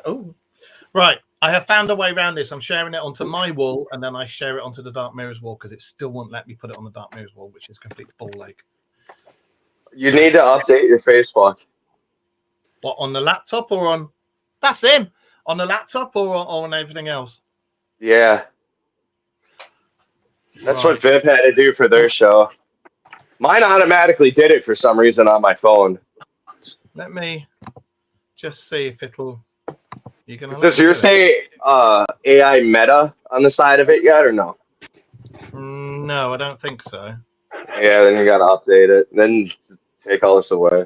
Oh, right. I have found a way around this. I'm sharing it onto my wall, and then I share it onto the Dark Mirrors wall because it still won't let me put it on the Dark Mirrors wall, which is complete ball ache. You need to update your Facebook. What, on the laptop or on? That's him. On the laptop or on everything else? Yeah. That's what Viv had to do for their show. Mine automatically did it for some reason on my phone. Let me just see if it'll. Does yours say AI Meta on the side of it yet or no? No, I don't think so. Yeah, then you got to update it. Then take all this away.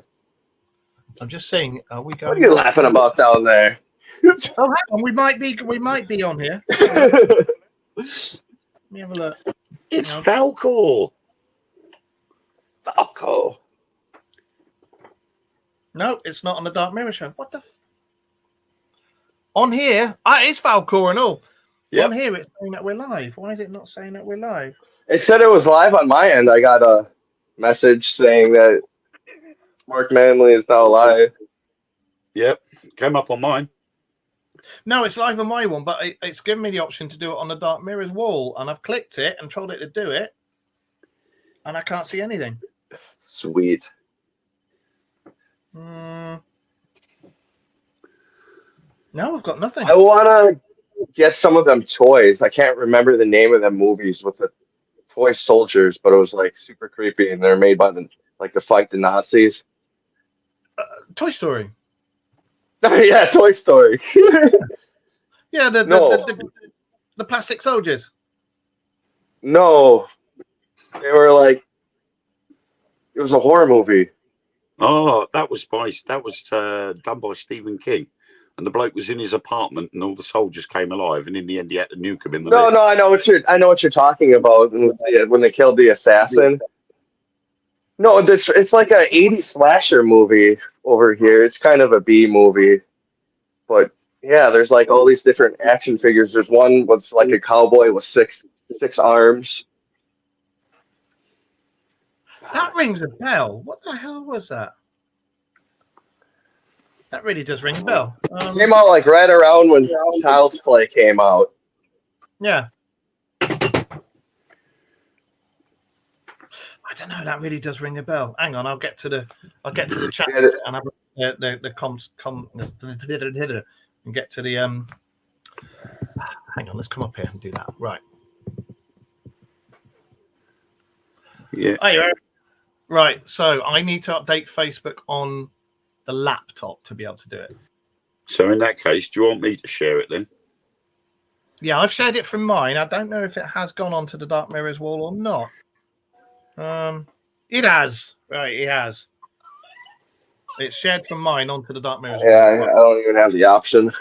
I'm just saying, are we going? What are you laughing about down there? Oh, hang on, we might be on here. Let me have a look. It's Falcor. Falco. No, it's not on the Dark Mirror show. What the? On here, it's Falcor and all. Yep. On here, it's saying that we're live. Why is it not saying that we're live? It said it was live on my end. I got a message saying that Mark Manley is now live. Yep, came up on mine. No, it's live on my one, but it's given me the option to do it on the Dark Mirrors wall, and I've clicked it and told it to do it, and I can't see anything. Sweet. No, I've got nothing. I want to get some of them toys. I can't remember the name of them movies with the toy soldiers, but it was like super creepy, and they're made by the to fight the Nazis. Toy Story. Yeah, Toy Story. Yeah, the plastic soldiers. No, they were like, it was a horror movie. Oh, that was done by Stephen King. And the bloke was in his apartment, and all the soldiers came alive, and in the end, he had to nuke him in the. No, I know what you're talking about. When they killed the assassin. No, it's like a 80s slasher movie over here. It's kind of a B movie, but yeah, there's like all these different action figures. There's one was like a cowboy with six arms. That rings a bell. What the hell was that? That really does ring a bell. Came out like right around when Child's Play came out. Yeah. I don't know. That really does ring a bell. Hang on, I'll get to the chat and have the comms and get to the Hang on, let's come up here and do that. Right. Yeah. Right. So I need to update Facebook on the laptop to be able to do it. So in that case, do you want me to share it then? Yeah, I've shared it from mine. I don't know if it has gone onto the Dark Mirrors wall or not. It has. Right, it has. It's shared from mine onto the Dark Mirrors wall. I don't even have the option.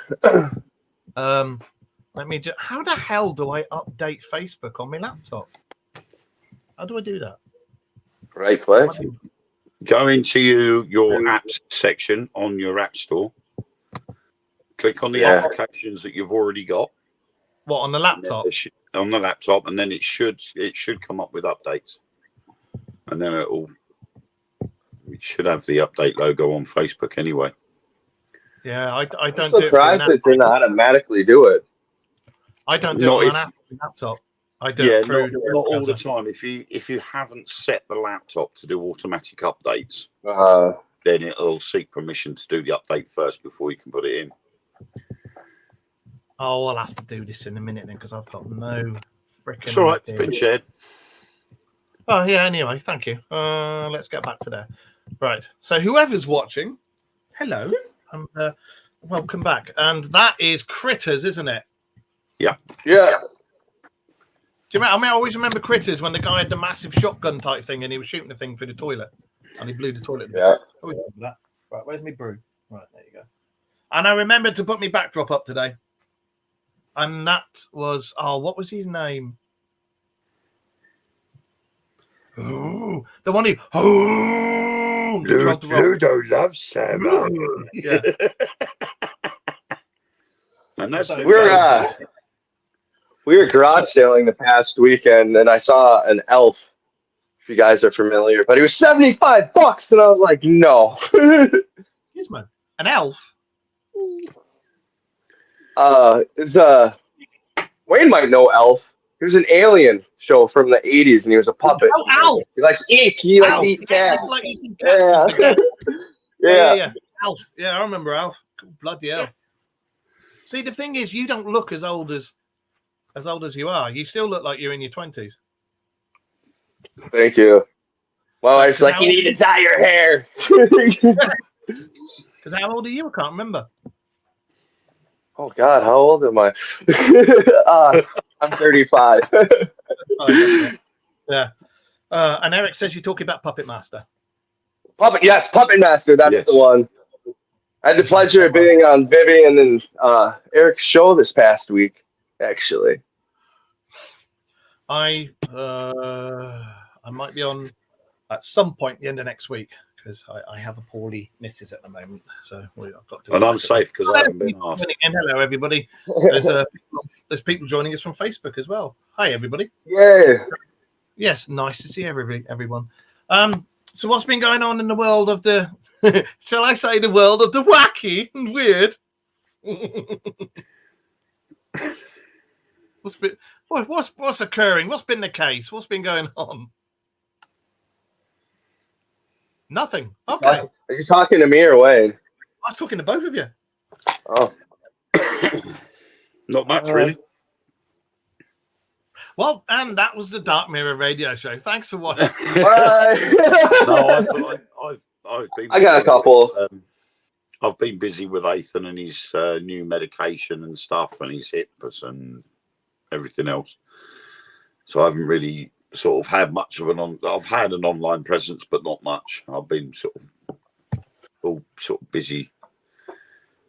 Let me just. How the hell do I update Facebook on my laptop? How do I do that? Right click. Go into your apps section on your app store. Click on the applications that you've already got. What, on the laptop? On the laptop, and then it should come up with updates, and then it should have the update logo on Facebook anyway. Yeah, I don't. I'm surprised it didn't automatically do it. I don't do it on an laptop. I do it through not all the time. If you haven't set the laptop to do automatic updates, then it'll seek permission to do the update first before you can put it in. Oh, I'll have to do this in a minute then because I've got no freaking. It's all right. It's been shared. Oh yeah. Anyway, thank you. Let's get back to there. Right. So whoever's watching, hello and welcome back. And that is Critters, isn't it? Yeah. Yeah. Do you remember, I always remember Critters when the guy had the massive shotgun type thing and he was shooting the thing through the toilet and he blew the toilet. Yeah. I always remember that. Right, where's my brew? Right, there you go. And I remembered to put my backdrop up today. And that was, what was his name? Oh, the one who controlled the rock. Ludo loves Sam. Yeah. And that's So- We were garage sailing the past weekend, and I saw an elf. If you guys are familiar, but he was $75, and I was like, no. Gizmo. An elf? Wayne might know Elf. He was an alien show from the 80s, and he was a puppet. Oh, Alf! He likes to eat. He likes to eat cats. Like eating cats. Yeah. Yeah. Alf. Yeah, I remember Alf. Bloody hell. See, the thing is, you don't look as old as you are. You still look like you're in your 20s. Thank you. My wife's like, you need to dye your hair. Because how old are you? I can't remember. Oh, God, how old am I? I'm 35. Oh, yeah. And Eric says you're talking about Puppet Master. Puppet Master, that's Yes. the one. I had the pleasure of being on Vivian and Eric's show this past week, actually. I might be on at some point the end of next week because I have a poorly missus at the moment, so I've got to. And I'm safe because I haven't been asked. Hello, everybody. There's people joining us from Facebook as well. Hi, everybody. Yay. Yes, nice to see everyone. So what's been going on in the world of the? Shall I say the world of the wacky and weird? What's occurring? What's been the case? What's been going on? Nothing. Okay. Are you talking to me or Wayne? I was talking to both of you. Oh. Not much, really. Well, and that was the Dark Mirror radio show. Thanks for watching. No, I've been. I got a couple. I've been busy with Ethan and his new medication and stuff, and his hips and everything else. So I haven't really sort of had much of I've had an online presence, but not much. I've been sort of busy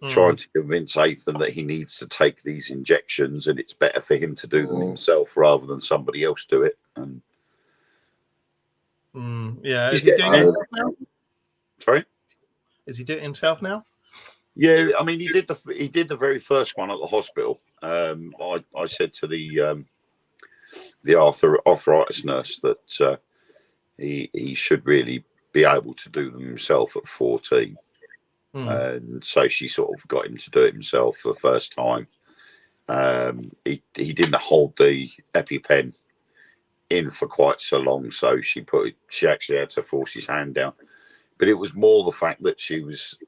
trying to convince Ethan that he needs to take these injections, and it's better for him to do them himself rather than somebody else do it. And yeah, He's is he doing getting- it now? sorry. Is he doing it himself now? Yeah, I mean, he did the very first one at the hospital. I said to the arthritis nurse that he should really be able to do them himself at 14. And so she sort of got him to do it himself for the first time. He didn't hold the EpiPen in for quite so long, so she actually had to force his hand down. But it was more the fact that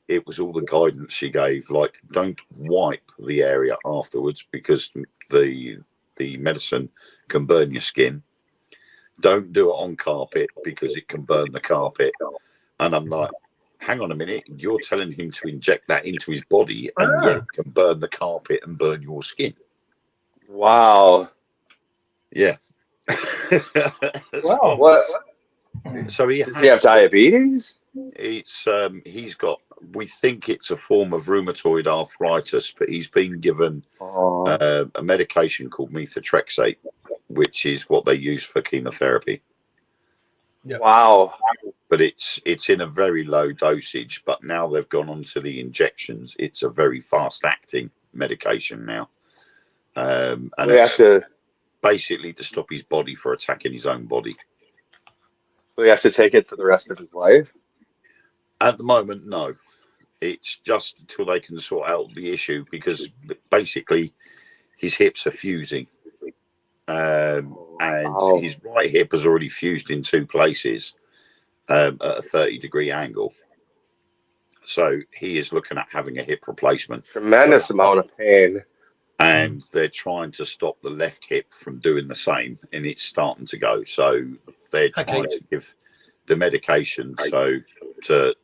it was all the guidance she gave, like don't wipe the area afterwards because the medicine can burn your skin. Don't do it on carpet because it can burn the carpet. And I'm like, hang on a minute, you're telling him to inject that into his body and yet it can burn the carpet and burn your skin. Wow. Yeah. Wow. What? So Does he have diabetes? He's got, we think it's a form of rheumatoid arthritis, but he's been given a medication called methotrexate, which is what they use for chemotherapy. Yeah. Wow. But it's in a very low dosage, but now they've gone on to the injections. It's a very fast acting medication now. And We have to basically to stop his body from attacking his own body. take it for the rest of his life. At the moment, no. It's just until they can sort out the issue because basically his hips are fusing. And his right hip has already fused in two places at a 30-degree angle. So he is looking at having a hip replacement. Tremendous amount of pain. And they're trying to stop the left hip from doing the same, and it's starting to go. So they're trying to give the medication to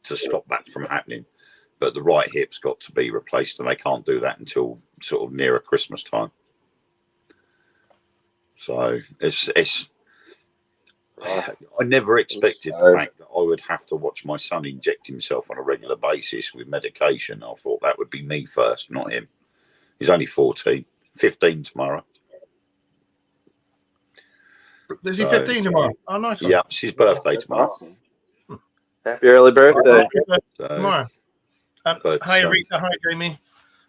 stop that from happening. But the right hip's got to be replaced, and they can't do that until sort of nearer Christmas time. So it's I never expected the fact that I would have to watch my son inject himself on a regular basis with medication. I thought that would be me first, not him. He's only 14, 15 tomorrow. Is he 15 tomorrow? Oh, nice one. Yeah, it's his birthday tomorrow. Happy early birthday. Tomorrow. But, Hi, Rita. Hi, Jamie.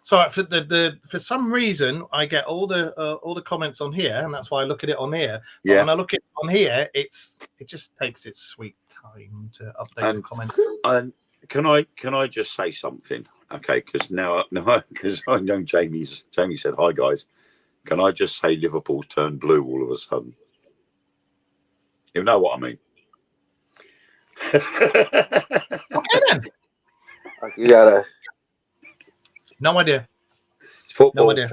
So for some reason, I get all the comments on here, and that's why I look at it on here. But when I look at it on here, it just takes its sweet time to update the comment. And can I just say something? Okay, because I know Jamie said hi, guys. Can I just say Liverpool's turned blue all of a sudden? You know what I mean? Okay then. You gotta. No idea. It's football. No idea.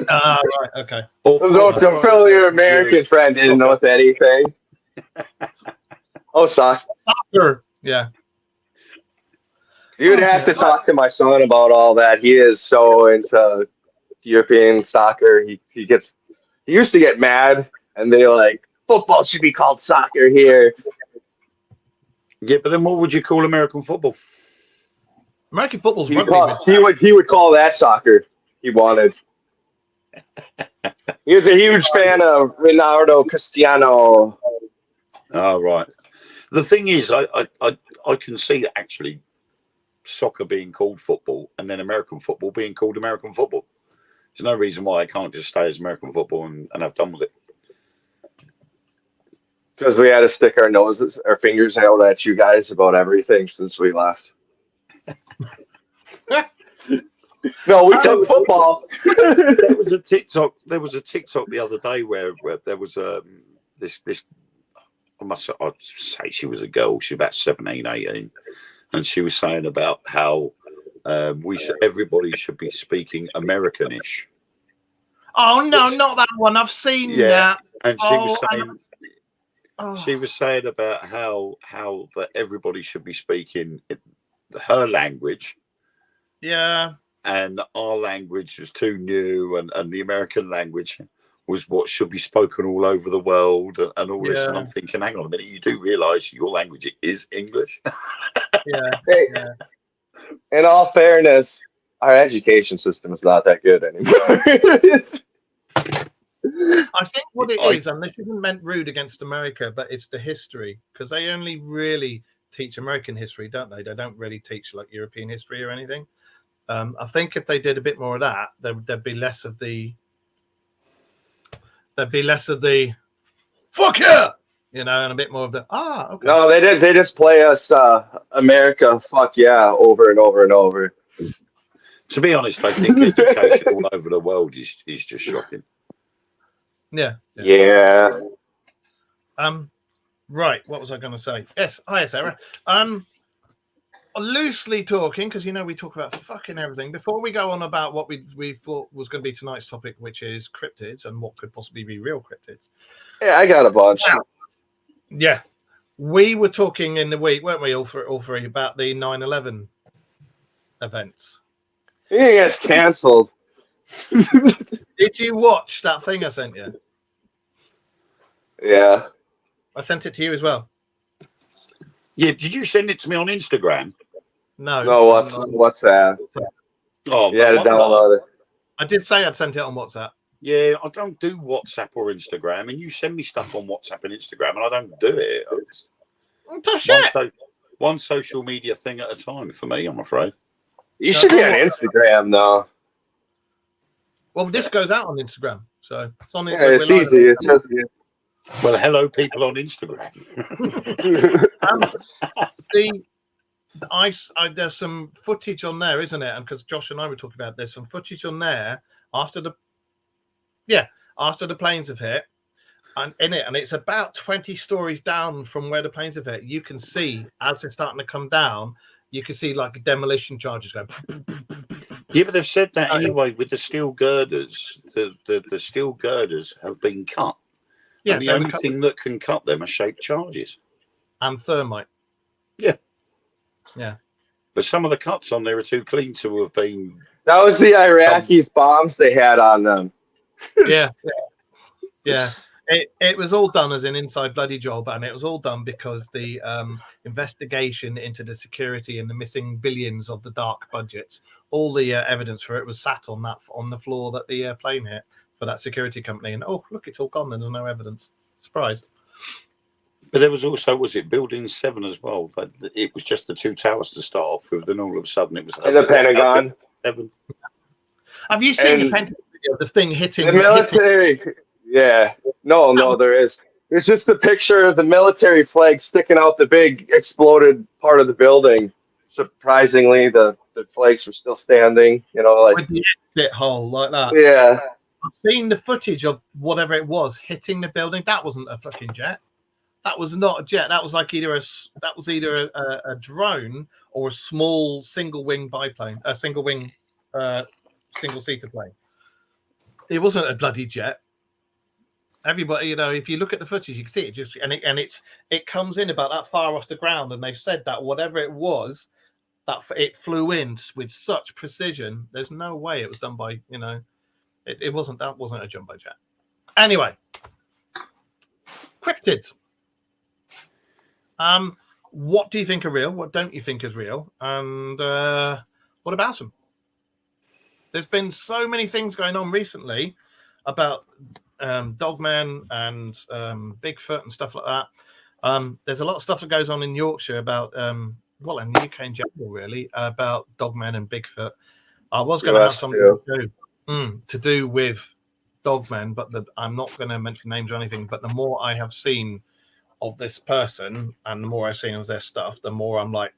Right. Okay. So probably your American friend didn't know anything. Oh, soccer. Yeah. You'd have to talk to my son about all that. He is so into European soccer. He used to get mad and they like football should be called soccer here. Yeah, but then what would you call American football? American football's rugby. He would call that soccer. He wanted. He was a huge fan of Ronaldo Cristiano. Oh, right. The thing is, I can see actually soccer being called football and then American football being called American football. There's no reason why I can't just stay as American football and have done with it. Because we had to stick our fingers out at you guys about everything since we left. No, we took football. There was a TikTok the other day where there was this I'd say she was a girl. She was about 17, 18, and she was saying about how everybody should be speaking Americanish. Oh no, not that one. I've seen that. And she was saying about how that everybody should be speaking her language. Yeah. And our language was too new, and the American language was what should be spoken all over the world, and all this. And I'm thinking, hang on a minute, you do realise your language is English? Yeah. In all fairness, our education system is not that good anymore. I think what it is, and this isn't meant rude against America, but it's the history, because they only really teach American history, don't they? They don't really teach like European history or anything. I think if they did a bit more of that, there'd be less of the fuck yeah, and a bit more of the okay. No, they just play us America fuck yeah over and over and over. To be honest, I think education all over the world is just shocking. Yeah. Right, what was I going to say? Yes, hi Sarah. Loosely talking, because we talk about fucking everything. Before we go on about what we thought was going to be tonight's topic, which is cryptids and what could possibly be real cryptids. Yeah, I got a bunch. Yeah, we were talking in the week, weren't we, all three, about the 9/11 events. It gets cancelled. Did you watch that thing I sent you? Yeah. I sent it to you as well. Yeah, did you send it to me on Instagram? No, what's that? Oh, yeah, to download it. I did say I'd sent it on WhatsApp. Yeah, I don't do WhatsApp or Instagram, and you send me stuff on WhatsApp and Instagram, and I don't do it. Tough shit. One social media thing at a time for me, I'm afraid. You should be on Instagram, though. Well, this goes out on Instagram, so it's on. Yeah, it's easy. It's just. Well, hello, people on Instagram. There's some footage on there, isn't it? And because Josh and I were talking about, there's some footage on there after the planes have hit, and it's about 20 stories down from where the planes have hit. You can see as they're starting to come down, you can see like demolition charges going. Yeah, but they've said that anyway with the steel girders. The steel girders have been cut. Yeah, and the only thing that can cut them are shaped charges. And thermite. Yeah. Yeah. But some of the cuts on there are too clean to have been... That was the Iraqis' bombs they had on them. Yeah. Yeah. It was all done as an inside bloody job, and it was all done because the investigation into the security and the missing billions of the dark budgets, all the evidence for it was sat on the floor that the plane hit for that security company. And oh, look, it's all gone and there's no evidence. Surprise. But there was also, was it Building 7 as well? Like, it was just the two towers to start off with, then all of a sudden it was in the Pentagon. 7. Have you seen the Pentagon video, the thing hitting the military? Yeah, no, there is. It's just the picture of the military flag sticking out the big exploded part of the building. Surprisingly, the flags were still standing. You know, like with the exit hole like that. Yeah, I've seen the footage of whatever it was hitting the building. That wasn't a fucking jet. That was not a jet. That was like either a drone or a small single wing biplane, a single wing, single seater plane. It wasn't a bloody jet. Everybody, you know, if you look at the footage, you can see it just it comes in about that far off the ground, and they said that whatever it was, that it flew in with such precision. There's no way it was done by, you know, it wasn't. That wasn't a jumbo jet. Anyway, cryptids. What do you think are real? What don't you think is real? And what about them? There's been so many things going on recently about Dogman and Bigfoot and stuff like that. There's a lot of stuff that goes on in Yorkshire about, well, in the UK in general, really, about Dogman and Bigfoot. I was going to have something to do with Dogman, but I'm not going to mention names or anything. But the more I have seen of this person and the more I've seen of their stuff, the more I'm like,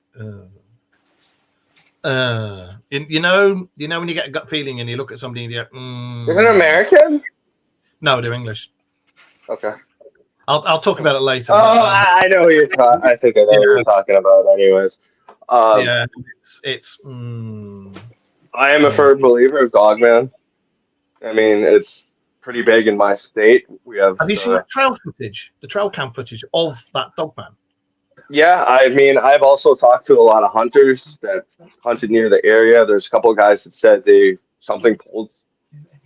you know when you get a gut feeling and you look at somebody and you go, Is it American? No, they're English. Okay. I'll talk about it later. I know who you're talking. I think I know who you're talking about. Anyways, yeah, it's. I am a firm believer of Dogman. I mean, it's pretty big in my state. Have you seen the trail footage, the trail cam footage of that Dogman? Yeah, I mean, I've also talked to a lot of hunters that hunted near the area. There's a couple of guys that said something pulled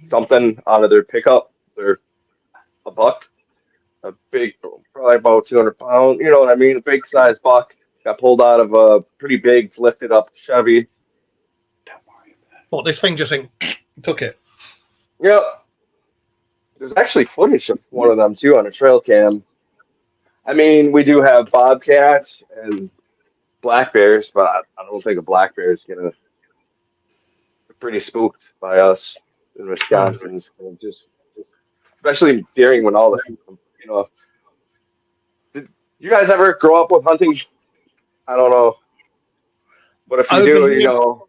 something out of their pickup. They're a buck, a big, probably about 200 pounds. You know what I mean? A big size buck got pulled out of a pretty big, lifted up Chevy. What, this thing just took it? Yep. There's actually footage of one of them too on a trail cam. I mean, we do have bobcats and black bears, but I don't think a black bear is gonna be pretty spooked by us in Wisconsin. Just especially during when all the, you know. Did you guys ever grow up with hunting? I don't know, but if you do, you know.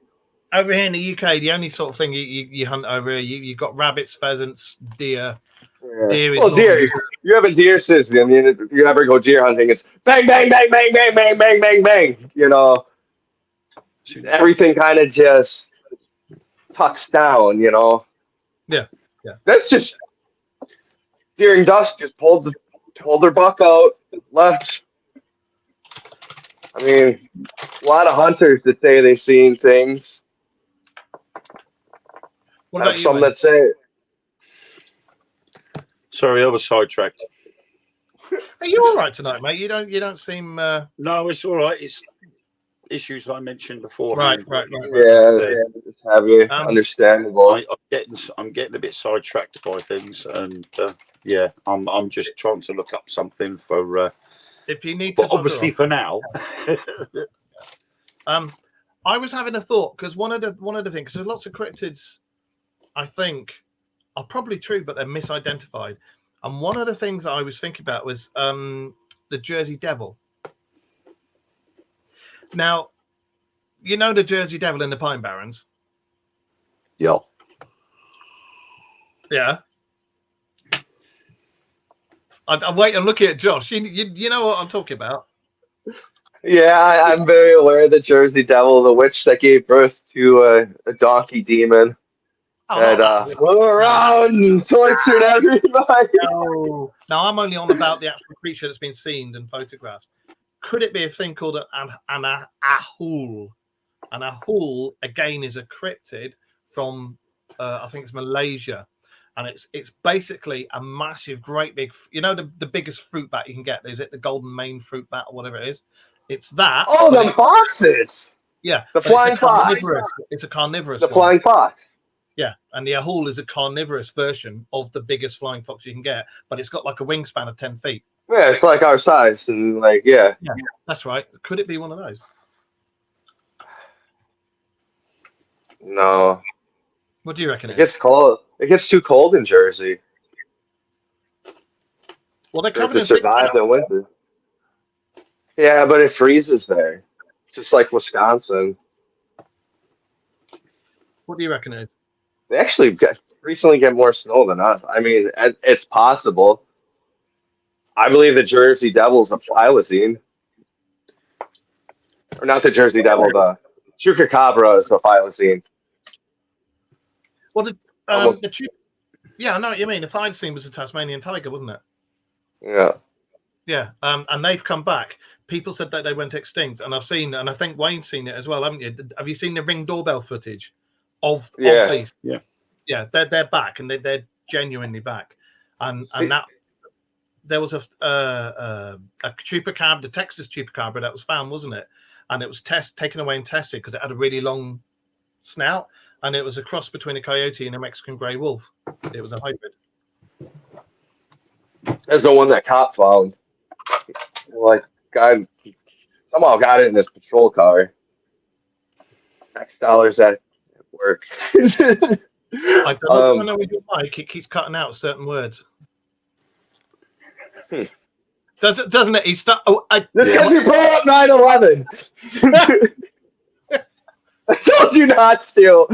Over here in the UK, the only sort of thing you hunt over here, you've got rabbits, pheasants, deer. Yeah. Deer. Well, deer. You have a deer system. I mean, if you ever go deer hunting, it's bang, bang, bang, bang, bang, bang, bang, bang, bang. You know, everything kind of just tucks down. You know. Yeah. That's just during dusk. Just pulled their buck out, left. I mean, a lot of hunters that say they've seen things. What have some that say. Sorry, I was sidetracked. Are you all right tonight, mate? You don't seem. No, it's all right. It's issues I mentioned before. Right. Yeah, it's heavy, understandable. I'm getting a bit sidetracked by things, and yeah, I'm just trying to look up something for. If you need to, but obviously for now. I was having a thought because one of the things, because there's lots of cryptids, I think, are probably true, but they're misidentified. And one of the things I was thinking about was the Jersey Devil. Now, you know the Jersey Devil in the Pine Barrens? Yeah. Yeah. I'm waiting. I'm looking at Josh. You know what I'm talking about? Yeah, I'm very aware of the Jersey Devil, the witch that gave birth to a donkey demon. That flew around and tortured everybody. No, I'm only on about the actual creature that's been seen and photographed. Could it be a thing called an ahul? An ahul, again, is a cryptid from, I think it's Malaysia. and it's basically a massive, great big, the biggest fruit bat you can get. Is it the golden mane fruit bat or whatever it is? It's that. Oh, the foxes. Yeah, The but flying fox. It's a carnivorous. The one. flying fox. Yeah, and the Ahul is a carnivorous version of the biggest flying fox you can get, but it's got like a wingspan of 10 feet. Yeah, it's like our size, and like, yeah. Yeah, that's right. Could it be one of those? No. What do you reckon? It gets cold. It gets too cold in Jersey. Well, they're To covered in survive the winter. Yeah, but it freezes there, just like Wisconsin. What do you reckon it is? They actually recently get more snow than us. I mean, it's possible. I believe the Jersey Devils of Thylacine. Or not the Jersey Devil, the Chupacabra is the Thylacine. Well, yeah, I know what you mean. The thylacine was a Tasmanian tiger, wasn't it? Yeah. Yeah, and they've come back. People said that they went extinct, and I've seen, and I think Wayne's seen it as well, haven't you? Have you seen the Ring doorbell footage of these? Yeah, they're back, and they're genuinely back, and that there was a chupacabra, the Texas chupacabra that was found, wasn't it? And it was taken away and tested because it had a really long snout, and it was a cross between a coyote and a Mexican gray wolf. It was a hybrid. There's the one that cop found. Like, guy somehow got it in his patrol car. $X at work. I don't know with your mic, it keeps cutting out certain words. Doesn't it? This because you brought up 9/11. I told you not to.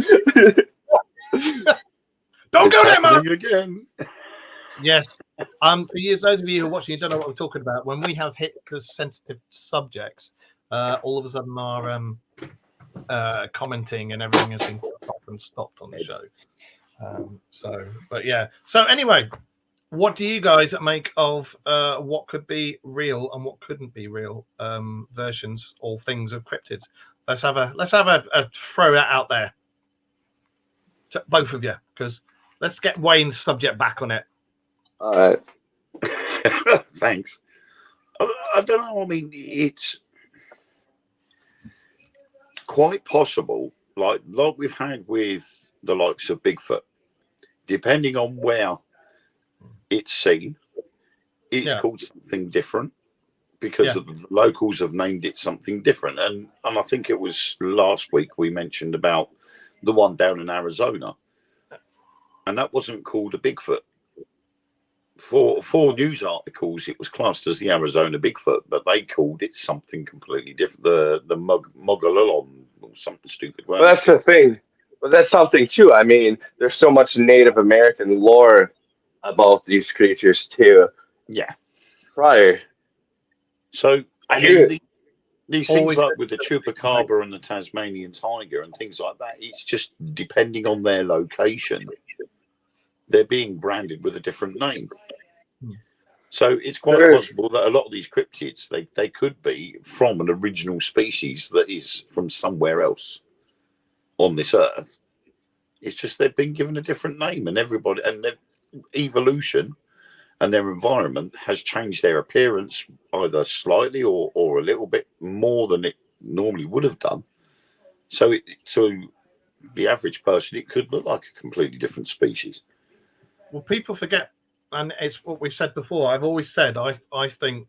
Don't go there, man. Again. Yes. For you, those of you who are watching, you don't know what we're talking about. When we have hit the sensitive subjects, all of a sudden our commenting and everything has been cut off and stopped on the show. But yeah. So anyway, what do you guys make of what could be real and what couldn't be real versions or things of cryptids? Let's have a throw that out there to both of you, because let's get Wayne's subject back on it. All right. Thanks. I don't know. I mean, it's quite possible, like we've had with the likes of Bigfoot, depending on where it's seen, it's called something different because the locals have named it something different. And I think it was last week we mentioned about the one down in Arizona, and that wasn't called a Bigfoot. For news articles, it was classed as the Arizona Bigfoot, but they called it something completely different. The Mogollon or something stupid. Well, that's the thing. But that's something too. I mean, there's so much Native American lore about these creatures too. Yeah. Prior. So I mean, these things like with the Chupacabra and the Tasmanian tiger and things like that, it's just depending on their location, they're being branded with a different name. So it's quite possible that a lot of these cryptids, they could be from an original species that is from somewhere else on this earth. It's just they've been given a different name, and everybody and their evolution and their environment has changed their appearance either slightly or a little bit more than it normally would have done. So to the average person, it could look like a completely different species. Well, people forget, and it's what we've said before. I've always said I think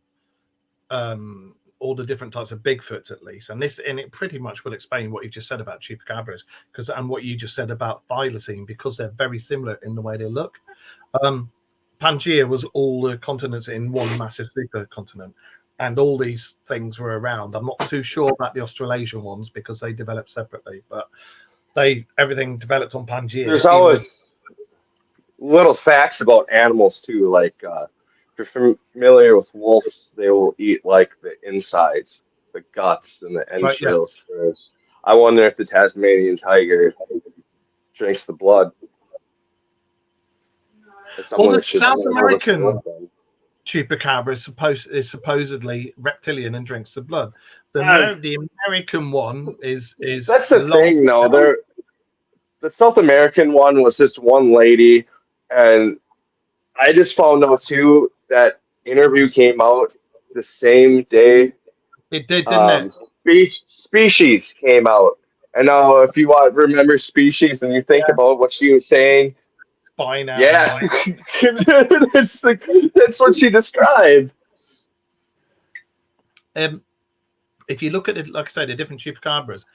all the different types of Bigfoots, at least, and it pretty much will explain what you just said about chupacabras, and what you just said about thylacine, because they're very similar in the way they look. Pangea was all the continents in one massive supercontinent, and all these things were around. I'm not too sure about the Australasian ones because they developed separately, but everything developed on Pangea. There's always little facts about animals too, like if you're familiar with wolves, they will eat like the insides, the guts, and the entrails first. I wonder if the Tasmanian tiger drinks the blood. Well, the South American chupacabra is supposedly reptilian and drinks the blood. The American one is that's the thing, though. The South American one was just one lady, And I just found out too that interview came out the same day. It did, didn't it? Species came out. And now, if you remember Species and you think about what she was saying, By now. yeah, that's what she described. If you look at it, like I said, the different chupacabras,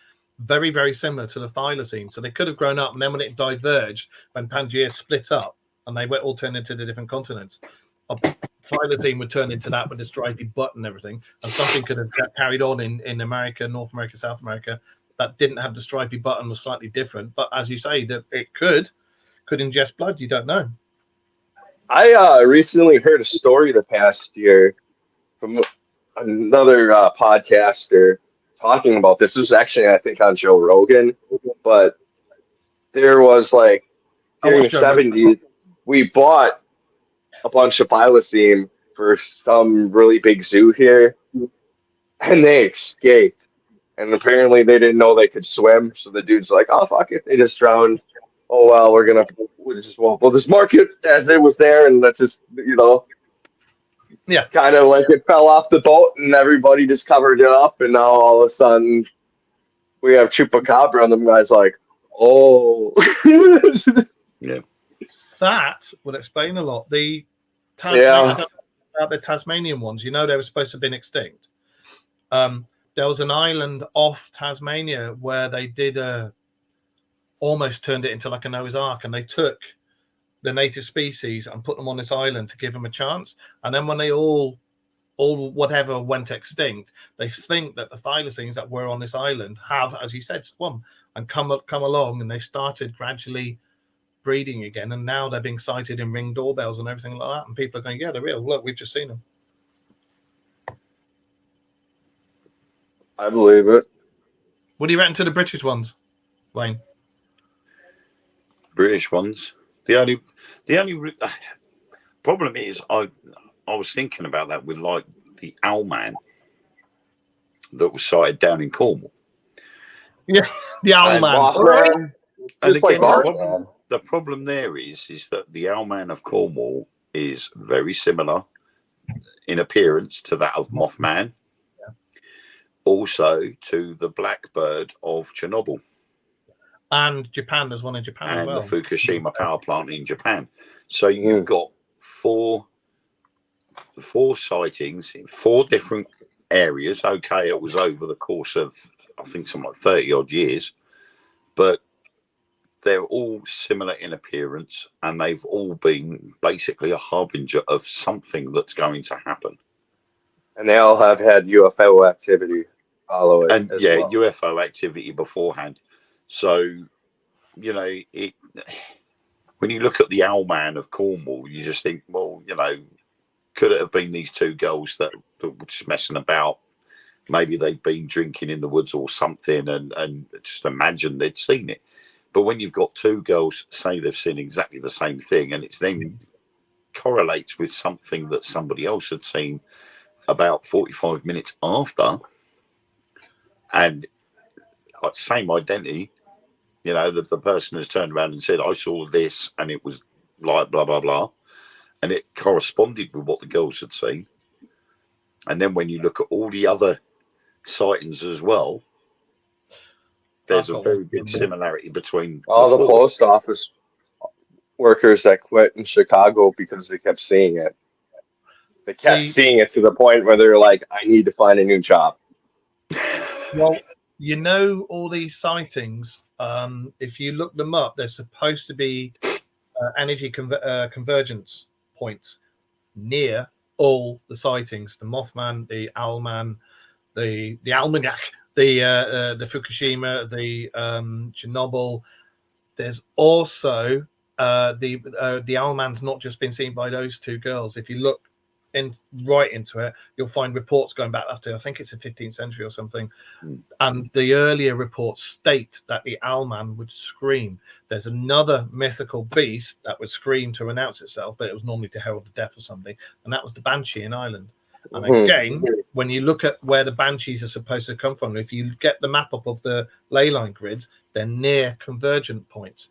very, very similar to the thylacine. So they could have grown up, and then when it diverged, when Pangea split up, and they went all turned into the different continents, a thylacine would turn into that with the stripy butt and everything, and something could have carried on in America, North America, South America, that didn't have the stripy butt and was slightly different. But as you say, that it could ingest blood. You don't know. I recently heard a story the past year from another podcaster talking about this. This was actually, I think, on Joe Rogan, but there was like during the 70s, we bought a bunch of thylacine for some really big zoo here, and they escaped. And apparently they didn't know they could swim, so the dude's like, "Oh fuck it, they just drowned. Oh well, we'll just mark it as it was there, and let's just yeah, kind of like it fell off the boat, and everybody just covered it up, and now all of a sudden we have chupacabra, and the guy's like, oh, yeah, that would explain a lot. The Tasmanian ones, they were supposed to have been extinct. There was an island off Tasmania where they did almost turned it into like a Noah's Ark, and they took the native species and put them on this island to give them a chance. And then when they all whatever went extinct, they think that the thylacines that were on this island have, as you said, swum and come along, and they started gradually breeding again. And now they're being sighted in Ring doorbells and everything like that. And people are going, yeah, they're real. Look, we've just seen them. I believe it. What do you reckon to the British ones, Wayne? British ones. The only problem is I was thinking about that with like the Owlman that was sighted down in Cornwall. Yeah, the Owlman. And again, the problem there is that the Owlman of Cornwall is very similar in appearance to that of Mothman. Also to the blackbird of Chernobyl. And Japan, there's one in Japan as well. And the Fukushima power plant in Japan. So you've got four sightings in 4 different areas. Okay, it was over the course of, I think, something like 30 odd years. But they're all similar in appearance, and they've all been basically a harbinger of something that's going to happen. And they all have had UFO activity following. And UFO activity beforehand. So, when you look at the Owlman of Cornwall, you just think, well, could it have been these 2 girls that were just messing about? Maybe they'd been drinking in the woods or something and just imagine they'd seen it. But when you've got 2 girls say they've seen exactly the same thing, and it's then correlates with something that somebody else had seen about 45 minutes after, and same identity, the person has turned around and said, I saw this and it was like blah, blah, blah. And it corresponded with what the girls had seen. And then when you look at all the other sightings as well, there's a very big similarity between all the post office workers that quit in Chicago because they kept seeing it. They kept seeing it to the point where they're like, I need to find a new job. Well, all these sightings, if you look them up, there's supposed to be energy convergence points near all the sightings: the Mothman, the Owlman, the Almanac, the Fukushima, the Chernobyl. There's also the Owlman's not just been seen by those 2 girls. If you look right into it, you'll find reports going back up to, I think it's the 15th century or something. And the earlier reports state that the Owlman would scream. There's another mythical beast that would scream to announce itself, but it was normally to herald the death or something. And that was the Banshee in Ireland. And again, when you look at where the Banshees are supposed to come from, if you get the map up of the ley line grids, they're near convergent points.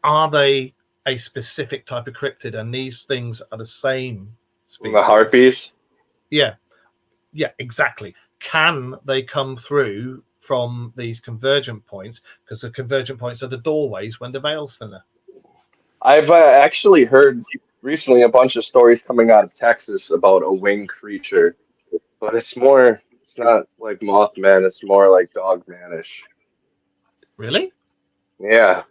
Are they a specific type of cryptid, and these things are the same species. The harpies. Yeah, exactly. Can they come through from these convergent points? Because the convergent points are the doorways when the veil's thinner. I've actually heard recently a bunch of stories coming out of Texas about a winged creature, but it's not like Mothman, it's more like Dogmanish. Really? Yeah.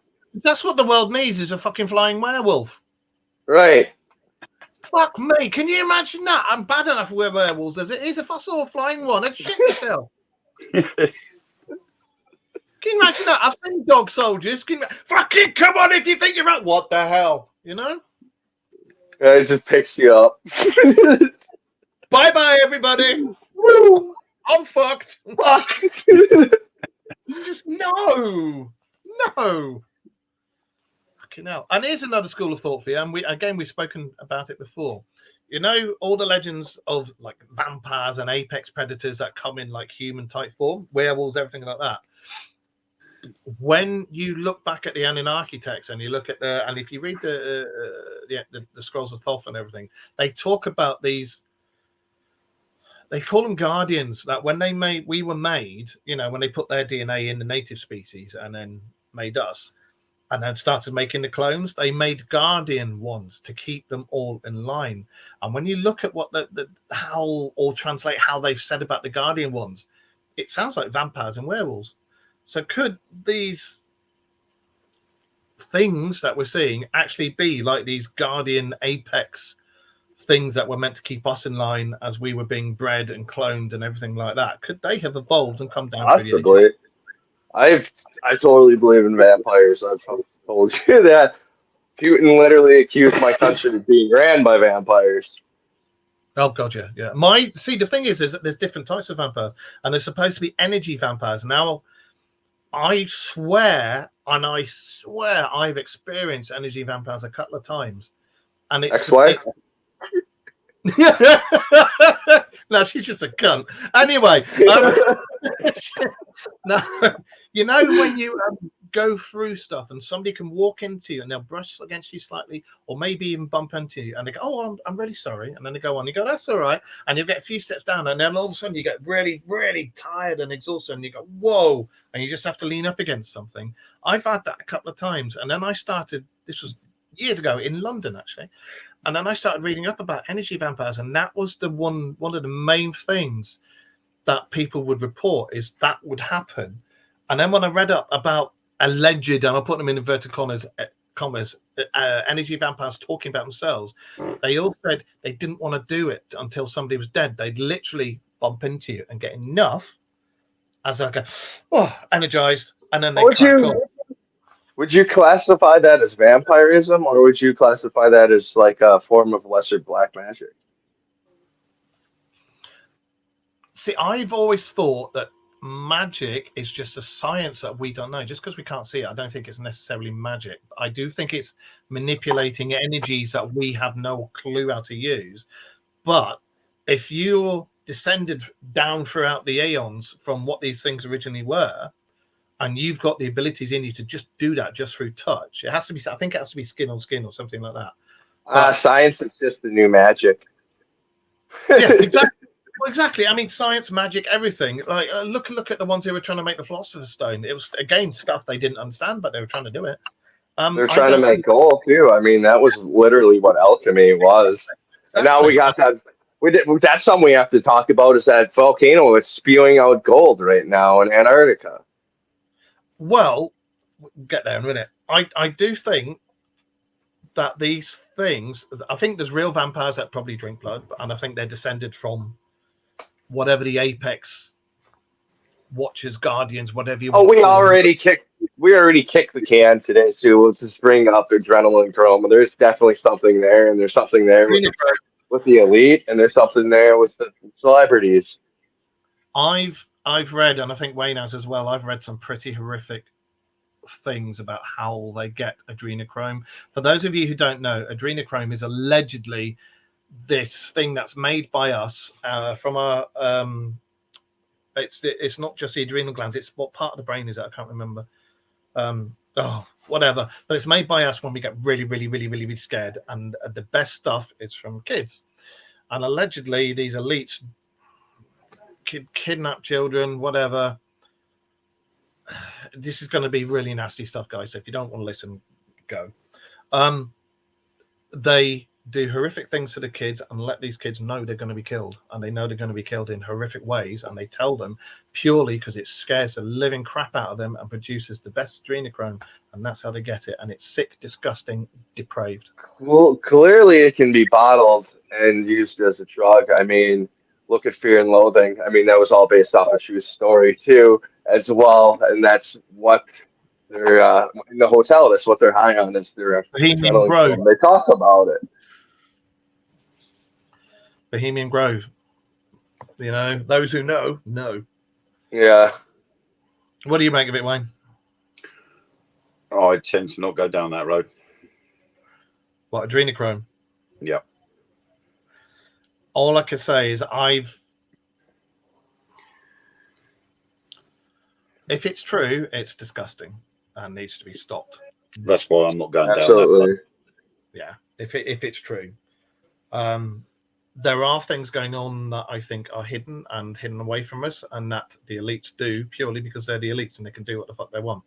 That's what the world needs, is a fucking flying werewolf. Right. Fuck me, can you imagine that? I'm bad enough with werewolves as it is. If I saw a flying one, I'd shit myself. Can you imagine that? I've seen dog soldiers. Fucking come on, if you think you're right. What the hell? You know? Yeah, it just picks you up. Bye-bye, everybody. I'm fucked. Fuck. Just no. Fucking hell. And here's another school of thought for you. And we've spoken about it before. You know, all the legends of like vampires and apex predators that come in like human type form, werewolves, everything like that. When you look back at the Anunnaki text and you look at and if you read the scrolls of Thoth and everything, they talk about these. They call them guardians. That when we were made, you know, when they put their DNA in the native species and then made us, and then started making the clones, they made guardian ones to keep them all in line. And when you look at what how they've said about the guardian ones, it sounds like vampires and werewolves. So could these things that we're seeing actually be like these guardian apex things that were meant to keep us in line as we were being bred and cloned and everything like that? Could they have evolved and come down? Possibly. I totally believe in vampires. I've told you that. Putin literally accused my country of being ran by vampires. Oh god, yeah. The thing is that there's different types of vampires, and there's supposed to be energy vampires. Now, I swear I've experienced energy vampires a couple of times, and it's no, she's just a cunt. Anyway, no, you know when you go through stuff and somebody can walk into you and they'll brush against you slightly, or maybe even bump into you, and they go, "Oh, I'm really sorry," and then they go on. You go, "That's all right," and you'll get a few steps down, and then all of a sudden you get really, really tired and exhausted, and you go, "Whoa!" and you just have to lean up against something. I've had that a couple of times, and then I started. This was years ago in London, actually. And then I started reading up about energy vampires, and that was one of the main things that people would report is that would happen. And then when I read up about alleged, and I'll put them in inverted commas, energy vampires talking about themselves, they all said they didn't want to do it until somebody was dead. They'd literally bump into you and get enough as like energized, and then they crack on. Would you classify that as vampirism, or would you classify that as like a form of lesser black magic? See, I've always thought that magic is just a science that we don't know. Just because we can't see it, I don't think it's necessarily magic. I do think it's manipulating energies that we have no clue how to use. But if you're descended down throughout the eons from what these things originally were, and you've got the abilities in you to just do that just through touch. It has to be. I think it has to be skin on skin or something like that. Science is just the new magic. Yeah, exactly. Well, exactly. I mean, science, magic, everything. Like, look at the ones who were trying to make the Philosopher's Stone. It was again stuff they didn't understand, but they were trying to do it. They're trying to make gold too. I mean, that was literally what alchemy was. Exactly. And now we got that. That's something we have to talk about. Is that volcano is spewing out gold right now in Antarctica? Well, we'll get there in a minute. I do think that these things, I think there's real vampires that probably drink blood, and I think they're descended from whatever the apex watchers, guardians, whatever you want. We already kicked the can today, Sue. Let's just bring up adrenaline chrome. There's definitely something there, and there's something there with the elite, and there's something there with the celebrities. I've read, and I think Wayne has as well, I've read some pretty horrific things about how they get adrenochrome. For those of you who don't know, adrenochrome is allegedly this thing that's made by us from our it's not just the adrenal glands, it's what part of the brain is it? I can't remember. whatever. But it's made by us when we get really, really, really, really, really scared. And the best stuff is from kids. And allegedly, these elites kidnap children, whatever. This is going to be really nasty stuff, guys. So if you don't want to listen, go. They do horrific things to the kids and let these kids know they're going to be killed, and they know they're going to be killed in horrific ways, and they tell them purely because it scares the living crap out of them and produces the best adrenochrome, and that's how they get it. And it's sick, disgusting, depraved. Well, clearly it can be bottled and used as a drug. I mean, look at Fear and Loathing. I mean, that was all based off a true story too, as well, and that's what they're in the hotel. That's what they're high on, is their Bohemian Grove. They talk about it. Bohemian Grove. You know, those who know. Yeah. What do you make of it, Wayne? I tend to not go down that road. What, adrenochrome? Yeah. All I can say is if it's true, it's disgusting and needs to be stopped. That's why I'm not going down that Absolutely. road. Yeah, if it's true. There are things going on that I think are hidden away from us, and that the elites do purely because they're the elites and they can do what the fuck they want.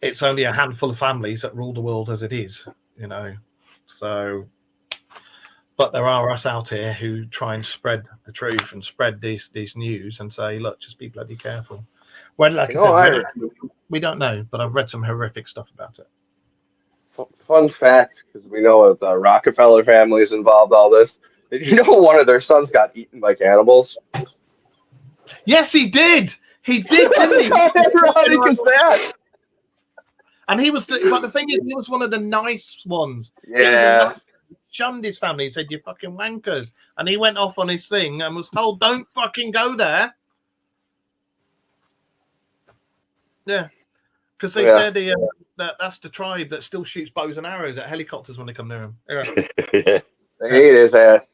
It's only a handful of families that rule the world as it is, you know. So, but there are us out here who try and spread the truth and spread these news and say, look, just be bloody careful. Well, like I said, we don't know, but I've read some horrific stuff about it. Fun fact, because we know the Rockefeller family is involved all this. Did you know one of their sons got eaten by cannibals? Yes, he did. He did, didn't he? That. And he was, but the thing is, he was one of the nice ones. Yeah. He shunned his family. He said, "You fucking wankers," and he went off on his thing and was told, "Don't fucking go there." Yeah, because they're the that's the tribe that still shoots bows and arrows at helicopters when they come near him. Yeah. They hate his ass.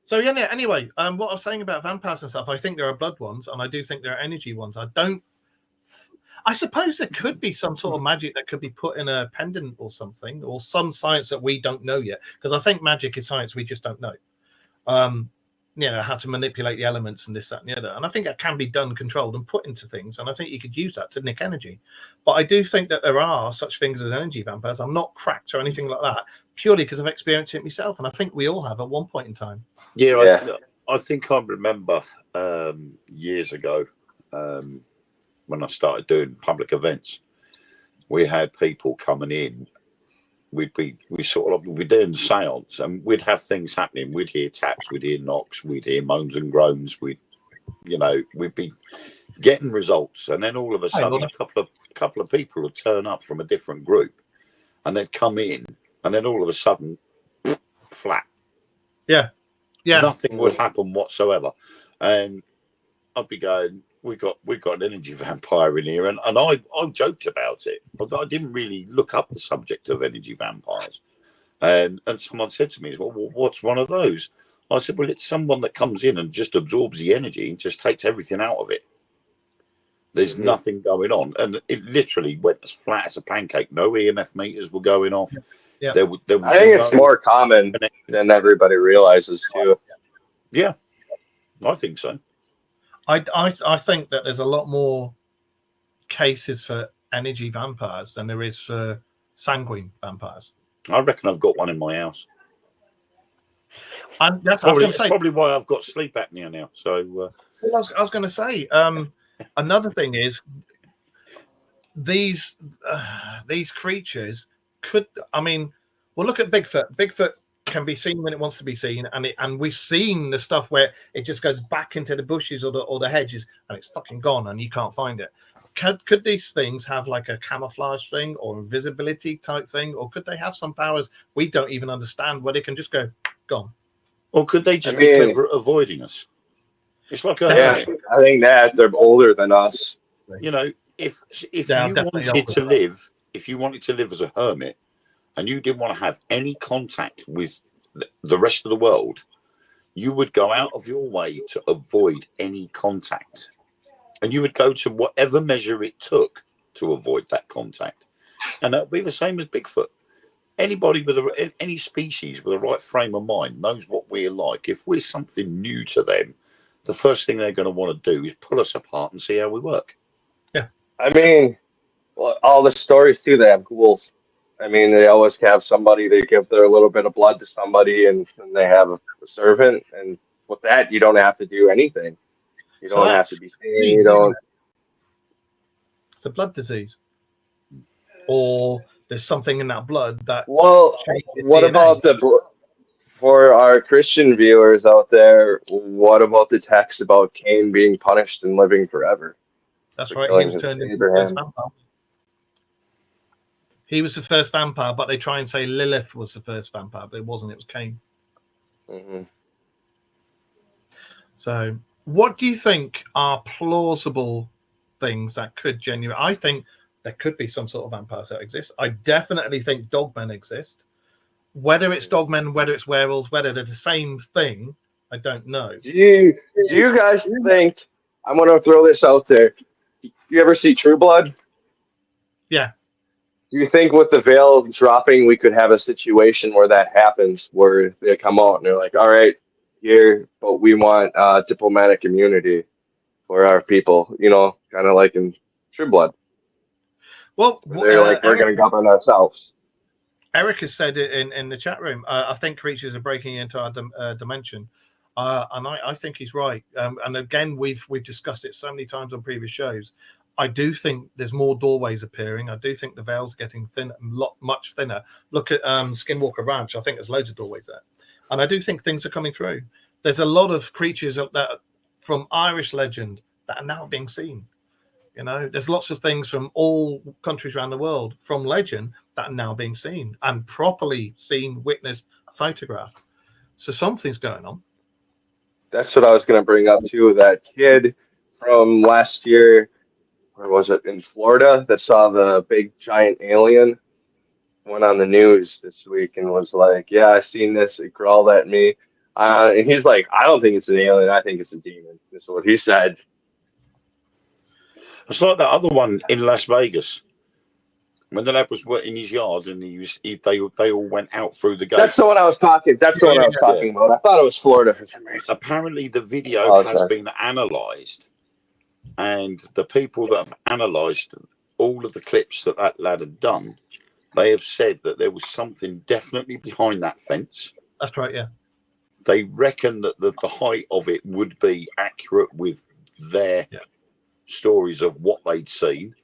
So yeah. Anyway, what I was saying about vampires and stuff, I think there are blood ones, and I do think there are energy ones. I suppose there could be some sort of magic that could be put in a pendant or something, or some science that we don't know yet. Because I think magic is science we just don't know. You know, how to manipulate the elements and this, that, and the other. And I think that can be done, controlled, and put into things. And I think you could use that to nick energy. But I do think that there are such things as energy vampires. I'm not cracked or anything like that, purely because I've experienced it myself. And I think we all have at one point in time. Yeah. I think I remember years ago when I started doing public events, we had people coming in. We'd be doing seance, and we'd have things happening. We'd hear taps, we'd hear knocks, we'd hear moans and groans. We'd be getting results, and then all of a sudden, a couple of people would turn up from a different group, and they'd come in, and then all of a sudden, flat. Yeah. Nothing would happen whatsoever, and I'd be going, we got an energy vampire in here, and I joked about it, but I didn't really look up the subject of energy vampires. And someone said to me, well, what's one of those? I said, well, it's someone that comes in and just absorbs the energy and just takes everything out of it. There's nothing going on, and it literally went as flat as a pancake. No EMF meters were going off. Yeah. I think it's more common than everybody realizes too. Yeah, I think so. I think that there's a lot more cases for energy vampires than there is for sanguine vampires. I reckon I've got one in my house. And that's probably why I've got sleep apnea now. So I was going to say another thing is these creatures could. I mean, well, look at Bigfoot. Bigfoot can be seen when it wants to be seen, and we've seen the stuff where it just goes back into the bushes or the hedges and it's fucking gone and you can't find it. Could these things have like a camouflage thing or invisibility type thing, or could they have some powers we don't even understand where they can just go gone? Or could they just be clever at avoiding us? It's like I think that they're older than us. You know, if you wanted to live as a hermit, and you didn't want to have any contact with the rest of the world, you would go out of your way to avoid any contact. and you would go to whatever measure it took to avoid that contact. And that would be the same as Bigfoot. Anybody with any species with the right frame of mind knows what we're like. If we're something new to them, the first thing they're going to want to do is pull us apart and see how we work. Yeah. I mean, all the stories too, they have ghouls. I mean, they always have somebody, they give their little bit of blood to somebody, and they have a servant. And with that, you don't have to do anything. You So don't have that's to be seen. You don't. It's a blood disease, or there's something in that blood that. Well, changes what DNA. about for our Christian viewers out there? What about the text about Cain being punished and living forever? That's for right. He killing was his turned into the Abraham. first vampire. He was the first vampire, but they try and say Lilith was the first vampire, but it wasn't. It was Cain. Mm-hmm. So, what do you think are plausible things that could genuinely? I think there could be some sort of vampires that exist. I definitely think dogmen exist. Whether it's dogmen, whether it's werewolves, whether they're the same thing, I don't know. Do you guys think? I'm gonna throw this out there. You ever see True Blood? Yeah. Do you think with the veil dropping, we could have a situation where that happens, where they come out and they're like, "All right, here, but we want diplomatic immunity for our people," you know, kind of like in True Blood. Well, They're like, "We're going to govern ourselves." Eric has said it in the chat room. I think creatures are breaking into our dimension, and I think he's right. And again, we've discussed it so many times on previous shows. I do think there's more doorways appearing. I do think the veil's getting thin, much thinner. Look at Skinwalker Ranch. I think there's loads of doorways there, and I do think things are coming through. There's a lot of creatures that from Irish legend that are now being seen. You know, there's lots of things from all countries around the world from legend that are now being seen and properly seen, witnessed, photographed. So something's going on. That's what I was going to bring up too. That kid from last year, where was it, in Florida, that saw the big giant alien, went on the news this week and was like, "Yeah, I seen this. It crawled at me." And he's like, "I don't think it's an alien. I think it's a demon." That's what he said. It's like that other one in Las Vegas when the lad was in his yard and they all went out through the gate. That's the one I was talking. That's the one I was talking about. I thought it was Florida for some reason. Apparently, the video has been analysed, and the people that have analysed all of the clips that lad had done, they have said that there was something definitely behind that fence. That's right. Yeah. They reckon that the height of it would be accurate with their stories of what they'd seen.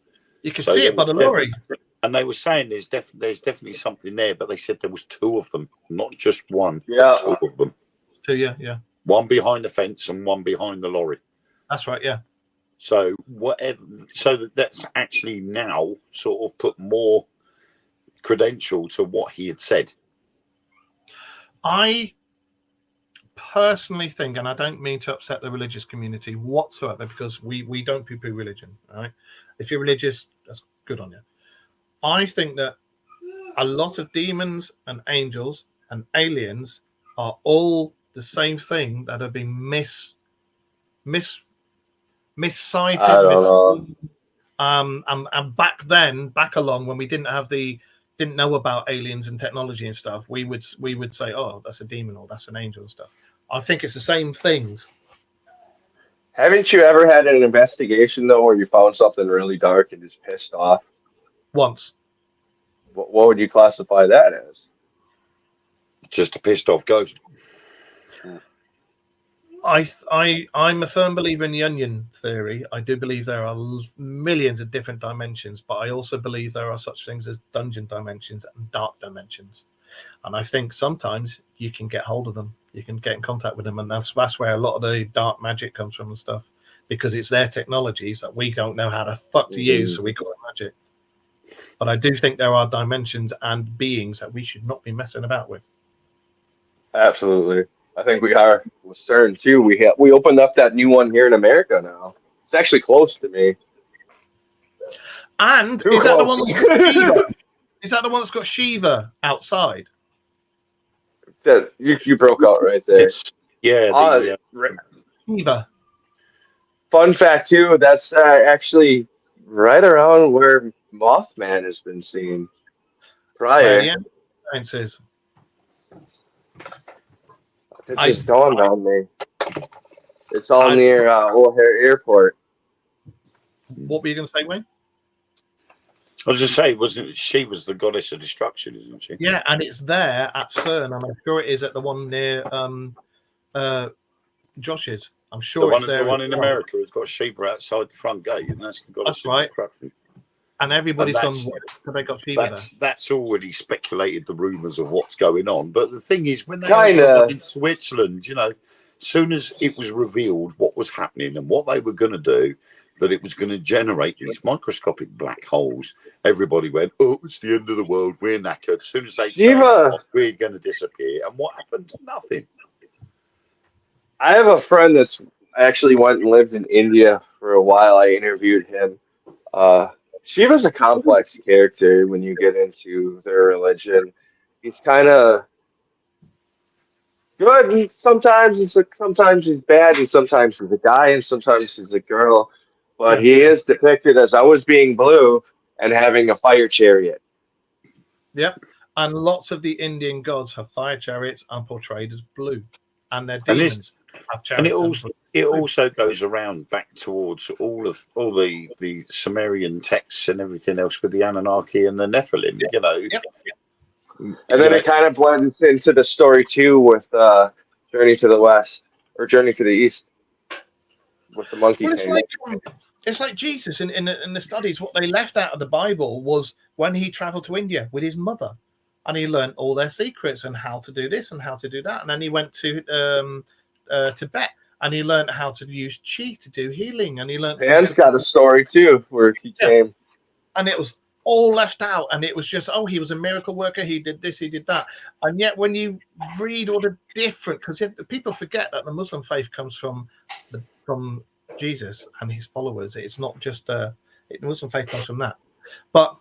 You can see it by the lorry. And they were saying there's definitely something there, but they said there was two of them, not just one. Yeah, two of them. Two, yeah. One behind the fence and one behind the lorry. That's right, yeah. So whatever. So that's actually now sort of put more credential to what he had said. I personally think, and I don't mean to upset the religious community whatsoever, because we don't poo-poo religion, all right? If you're religious, that's good on you. I think that a lot of demons and angels and aliens are all the same thing that have been missighted. I don't know. And back along when we didn't know about aliens and technology and stuff, we would say, oh, that's a demon or that's an angel and stuff. I think it's the same things. Haven't you ever had an investigation though where you found something really dark and just pissed off? What would you classify that as? Just a pissed off ghost. I'm a firm believer in the onion theory. I do believe there are millions of different dimensions, but I also believe there are such things as dungeon dimensions and dark dimensions. And I think sometimes you can get hold of them. You can get in contact with them, and that's where a lot of the dark magic comes from and stuff, because it's their technologies that we don't know how the fuck to use, so we call it magic. But I do think there are dimensions and beings that we should not be messing about with. Absolutely. I think we are with CERN too. We opened up that new one here in America now. It's actually close to me. And is that the one that's got Shiva? Is that the one that's got Shiva outside? That you broke out right there. Shiva. Fun fact too, that's actually right around where Mothman has been seen Where prior. the end is. It I- just dawned on me. It's all near O'Hare Airport. What were you going to say, Wayne? I was just saying, wasn't she was the goddess of destruction, isn't she? Yeah, and it's there at CERN, and I'm sure it is at the one near Josh's. I'm sure it's there. The one in America has got Shiva outside the front gate, and that's the goddess That's of right. destruction. And everybody's And gone, that's- have they got Shiva there? That's already speculated the rumours of what's going on. But the thing is, when they Kinda. had the one in Switzerland, you know, soon as it was revealed what was happening and what they were going to do, that it was going to generate these microscopic black holes, everybody went, "Oh, it's the end of the world. We're knackered." As soon as they turned Shiva. it off, we're going to disappear. And what happened? Nothing. I have a friend that's actually went and lived in India for a while. I interviewed him. Shiva's a complex character when you get into their religion. He's kind of good, and sometimes he's bad, and sometimes he's a guy, and sometimes he's a girl. But he is depicted as always being blue and having a fire chariot. Yep. And lots of the Indian gods have fire chariots and portrayed as blue, and their And this- demons have And chariots. it also goes around back towards all the Sumerian texts and everything else with the Anunnaki and the Nephilim, you know. Yep. And then it kind of blends into the story too with Journey to the West or Journey to the East with the monkey Well, king. it's like Jesus in the studies. What they left out of the Bible was when he traveled to India with his mother, and he learned all their secrets and how to do this and how to do that. And then he went to Tibet, and he learned how to use chi to do healing. And he learned. Dan's got a story too where he came. And it was all left out, and it was just, oh, he was a miracle worker, he did this, he did that. And yet when you read all the different, because people forget that the Muslim faith comes from Jesus and his followers. It's not just the Muslim faith comes from that, but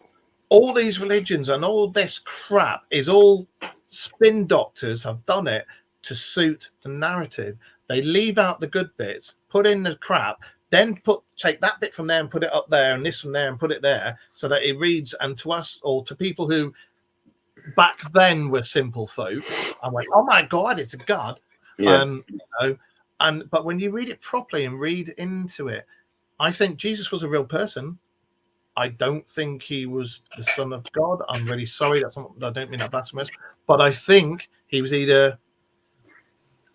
all these religions and all this crap is all spin doctors have done it to suit the narrative. They leave out the good bits, put in the crap, then take that bit from there and put it up there, and this from there and put it there, so that it reads. And to us, or to people who back then were simple folk, I'm like, oh my God, it's a god. Yeah. But when you read it properly and read into it, I think Jesus was a real person. I don't think he was the son of God. I'm really sorry. I don't mean that blasphemous, but I think he was either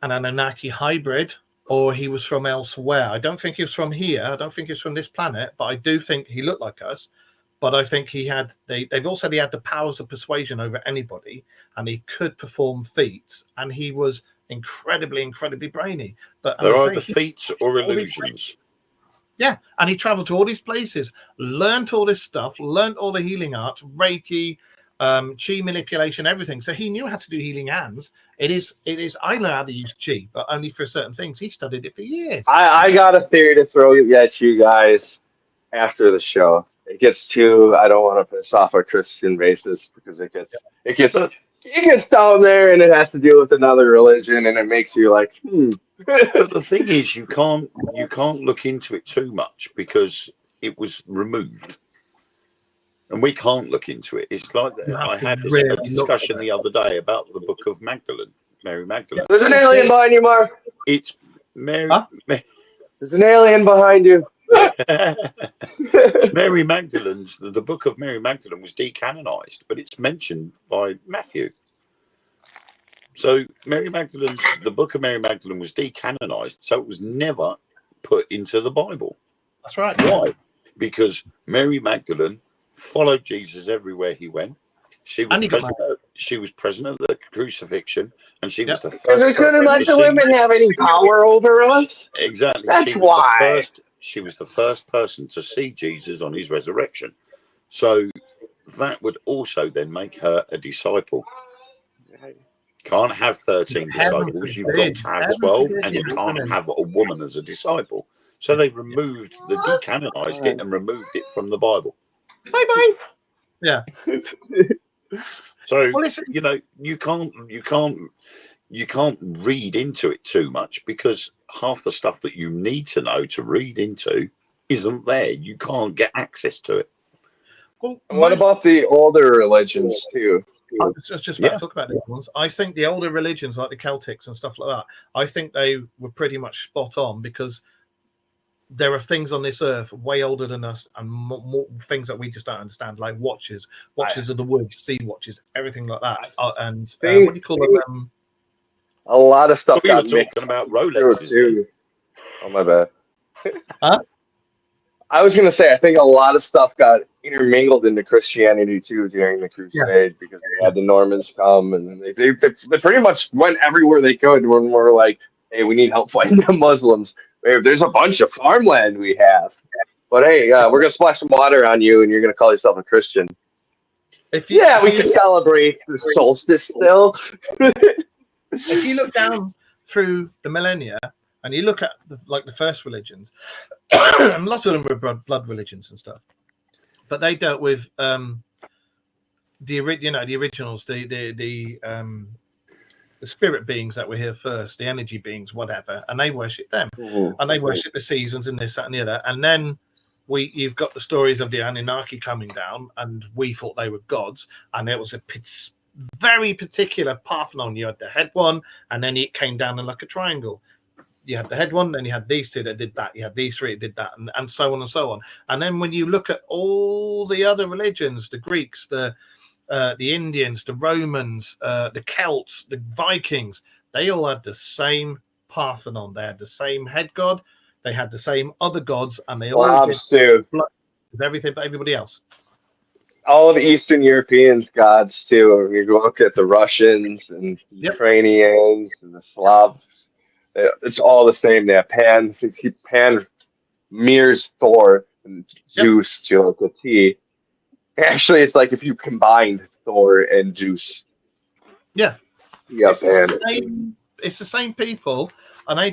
an Anunnaki hybrid, or he was from elsewhere. I don't think he was from here. I don't think he was from this planet, but I do think he looked like us. But I think he had, they've all said he had the powers of persuasion over anybody, and he could perform feats, and he was incredibly, incredibly brainy. But There are either feats or illusions. Yeah, and he traveled to all these places, learned all this stuff, learned all the healing arts, Reiki, chi manipulation, everything. So he knew how to do healing hands. It is. I know how to use chi, but only for certain things. He studied it for years. I got a theory to throw at you guys after the show. It gets too. I don't want to piss off a Christian basis because it gets down there and it has to deal with another religion, and it makes you like, But the thing is, you can't look into it too much because it was removed, and we can't look into it. It's like I had a discussion the other day about the book of Magdalene, Mary Magdalene. There's an alien behind you, Mark. It's Mary. Huh? There's an alien behind you. Mary Magdalene's the book of Mary Magdalene was decanonized, but it's mentioned by Matthew. So the book of Mary Magdalene was decanonized, so it was never put into the Bible. That's right. Why? Because Mary Magdalene followed Jesus everywhere he went. She was present at the crucifixion, and she was the first. Because we couldn't let the women have any power over us. Exactly. That's why. She was the first person to see Jesus on his resurrection. So that would also then make her a disciple. Can't have 13 disciples. You've got to have 12, and you can't have a woman as a disciple. So they decanonized it and removed it from the Bible. Bye bye. Yeah. So you can't read into it too much because half the stuff that you need to know to read into isn't there. You can't get access to it. Well, And what about the older religions too? I was just about to talk about these ones. I think the older religions, like the Celtics and stuff like that, I think they were pretty much spot on, because there are things on this earth way older than us, and more things that we just don't understand, like watches of the woods, sea watches, everything like that. And what do you call them? A lot of stuff We were got talking mixed about Rolexes. too. Oh my bad. Huh? I was gonna say I think a lot of stuff got intermingled into Christianity too during the Crusade, because they had the Normans come, and then they pretty much went everywhere they could when we were like, hey, we need help fighting the Muslims. Hey, there's a bunch of farmland we have, but hey, we're gonna splash some water on you, and you're gonna call yourself a Christian. We can celebrate the solstice still. If you look down through the millennia and you look at the first religions, and lots of them were blood religions and stuff, but they dealt with the originals, the spirit beings that were here first, the energy beings, whatever, and they worship them, and they worship the seasons and this, that, and the other. And then you've got the stories of the Anunnaki coming down, and we thought they were gods, and there was a very particular Parthenon. You had the head one, and then it came down in like a triangle. You had the head one, then you had these two that did that, you had these three that did that, and so on and so on. And then when you look at all the other religions, the Greeks, the Indians, the Romans, the Celts, the Vikings, they all had the same Parthenon. They had the same head god, they had the same other gods, and they all did everything but everybody else. All of the Eastern Europeans' gods too. You look at the Russians and the Ukrainians and the Slavs. It's all the same. They have Pan mirrors Thor and Zeus to like a T. Actually, it's like if you combined Thor and Zeus. Yeah. It's the same people, and they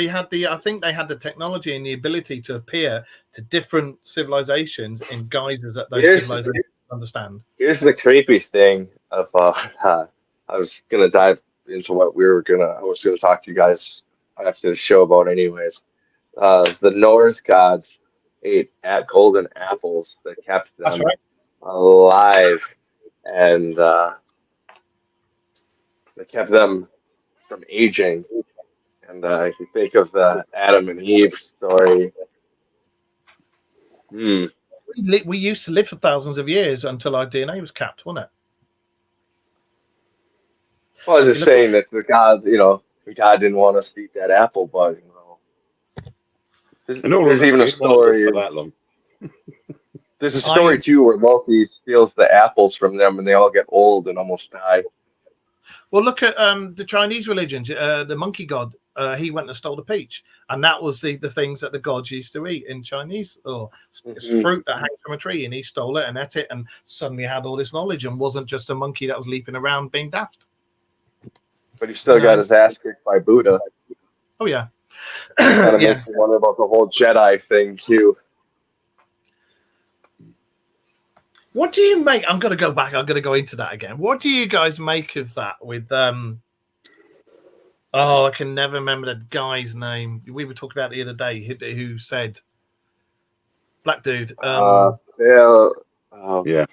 had the technology and the ability to appear to different civilizations in guises that those civilizations understand. Here's the creepy thing of I was gonna dive into what I was gonna talk to you guys after the show about anyways. The Norse gods ate golden apples that kept them alive, and they kept them from aging. And if you think of the Adam and Eve story, we used to live for thousands of years until our DNA was capped, wasn't it? Well, I was just saying that the God didn't want us to eat that apple, but there's even a story for that long. There's a story too where Loki steals the apples from them, and they all get old and almost die. Well, look at the Chinese religions. The monkey god, he went and stole the peach, and that was the things that the gods used to eat in Chinese. It's fruit that hangs from a tree, and he stole it and ate it, and suddenly had all this knowledge, and wasn't just a monkey that was leaping around being daft. But he still got his ass kicked by Buddha. Oh yeah. Kind of makes me wonder about the whole Jedi thing too. What do you make? I'm going to go back. I'm going to go into that again. What do you guys make of that with I can never remember the guy's name. We were talking about it the other day who said black dude. Yeah. You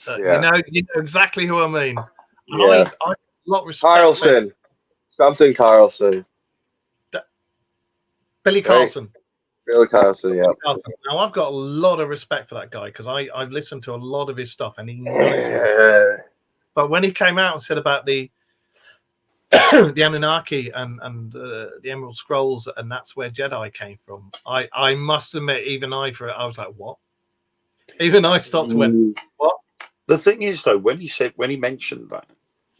know exactly who I mean. Yeah. I a lot of respect. Carlson. Something Carlson. Billy Carlson. Billy Carlson, yeah. Now I've got a lot of respect for that guy because I've listened to a lot of his stuff, and he knows. But when he came out and said about the Anunnaki and the Emerald Scrolls, and that's where Jedi came from, I must admit, even I was like, what? Even I stopped and went, what? The thing is, though, when he mentioned that,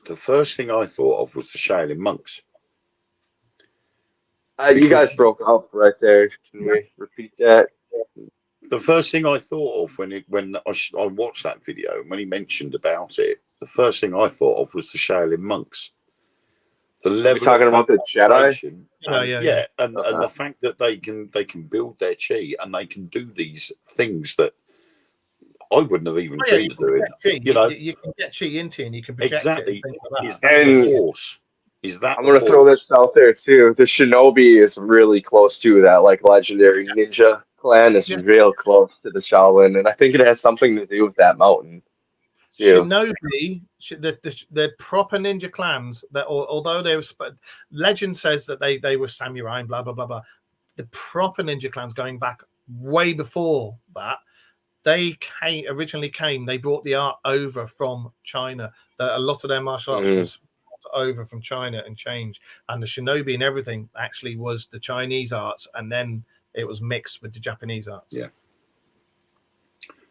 the first thing I thought of was the Shaolin monks. You guys broke up right there. Can we repeat that? The first thing I thought of when I watched that video, and when he mentioned about it, the first thing I thought of was the Shaolin monks. The level We're talking about the Jedi. And the fact that they can build their chi and they can do these things that I wouldn't have even dreamed of doing. You can get chi into, and you can project exactly. It and things like that. Is that the force? Is that I'm gonna throw this out there too. The Shinobi is really close to that, like legendary ninja clan is Yeah. real close to the Shaolin, and I think it has something to do with that mountain too. Shinobi, the proper ninja clans that, although they were, legend says that they were samurai and blah blah blah blah. The proper ninja clans going back way before that, they originally came. They brought the art over from China. That a lot of their martial arts was brought over from China and changed. And the Shinobi and everything actually was the Chinese arts, and then it was mixed with the Japanese arts. Yeah.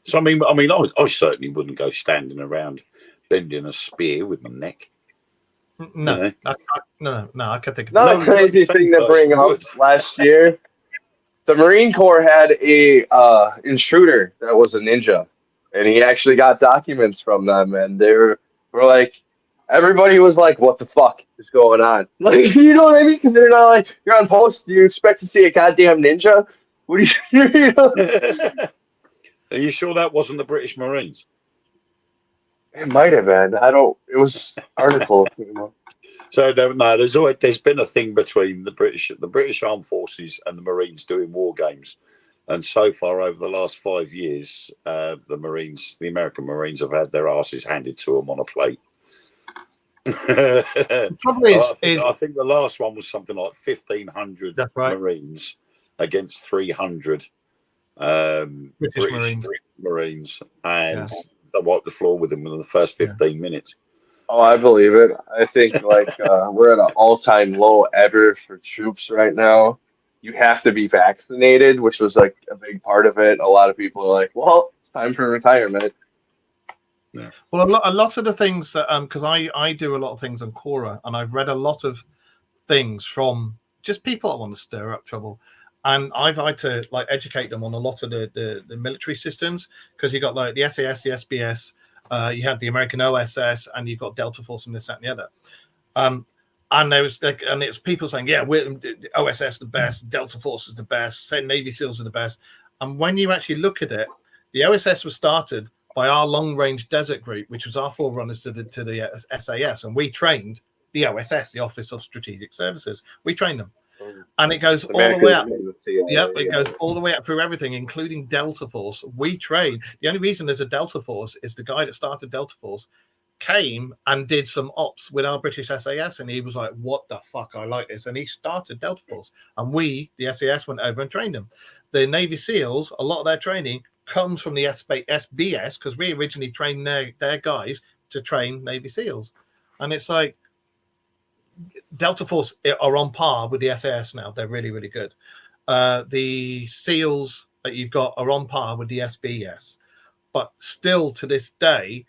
So I certainly wouldn't go standing around bending a spear with my neck. No, no, I can't think of Another crazy thing to bring up last year. The Marine Corps had a intruder that was a ninja, and he actually got documents from them, and they were like, everybody was like, "What the fuck is going on?" Like, you know what I mean? Because they're not like, you're on post. Do you expect to see a goddamn ninja? What do you know? Are you sure that wasn't the British Marines? It might have been. I don't. It was article. So no, there's been a thing between the British Armed Forces and the Marines doing war games, and so far over the last 5 years, the American Marines have had their asses handed to them on a plate. I think the last one was something like 1,500 Marines against 300 British Marines, and they wiped the floor with them in the first 15 minutes. Oh, I believe it. I think we're at an all-time low ever for troops right now. You have to be vaccinated, which was like a big part of it. A lot of people are like, "Well, it's time for retirement." Yeah. Well, a lot of the things that because I do a lot of things on Quora, and I've read a lot of things from just people that want to stir up trouble, and I've had to like educate them on a lot of the military systems, because you got like the SAS, the SBS. You had the American OSS, and you've got Delta Force and this, that, and the other. And there was and it's people saying, yeah, we're OSS the best, Delta Force is the best, say Navy SEALs are the best. And when you actually look at it, the OSS was started by our long range desert group, which was our forerunners to the SAS, and we trained the OSS, the Office of Strategic Services. We trained them. And it goes all the way up. Yep, it goes all the way up through everything, including Delta Force. We train. The only reason there's a Delta Force is the guy that started Delta Force came and did some ops with our British SAS, and he was like, "What the fuck? I like this," and he started Delta Force. And we, the SAS, went over and trained them. The Navy SEALs, a lot of their training comes from the SBS, because we originally trained their guys to train Navy SEALs, and it's like. Delta Force are on par with the SAS now. They're really, really good. The SEALs that you've got are on par with the SBS. But still to this day,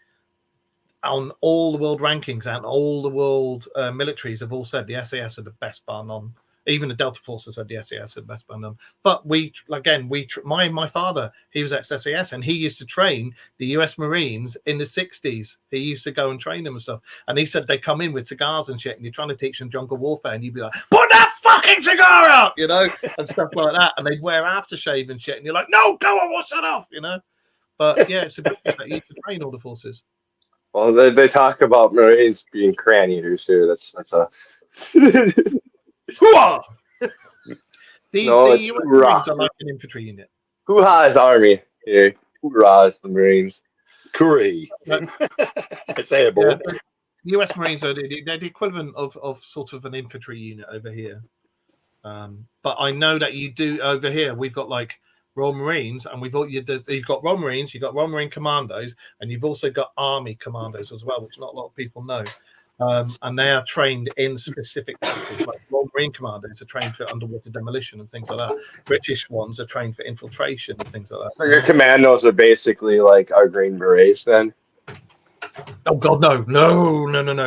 on all the world rankings and all the world militaries have all said the SAS are the best bar none. Even the Delta Force has said the SAS are the best bar none. But my father, he was ex-SAS, and he used to train the US Marines in the 60s. He used to go and train them and stuff. And he said they come in with cigars and shit, and you're trying to teach them jungle warfare, and you'd be like, put that fucking cigar out, and stuff like that. And they'd wear aftershave and shit, and you're like, no, go on, wash that off, But yeah, it's a bit that you can train all the forces. Well, they talk about Marines being crayon eaters too. That's a. Hoo-ah! The US Marines are like an infantry unit. Hoo-ha is the army here. Hoorah is the Marines. Curry. It's airborne. Yeah, US Marines are they're the equivalent of sort of an infantry unit over here. But I know that you do over here. We've got like Royal Marines, and you've got Royal Marines, you've got Royal Marine Commandos, and you've also got Army Commandos as well, which not a lot of people know. And they are trained in specific tactics. Like Royal Marine Commandos are trained for underwater demolition and things like that. British ones are trained for infiltration and things like that. So your commandos are basically like our Green Berets, then? Oh God, no!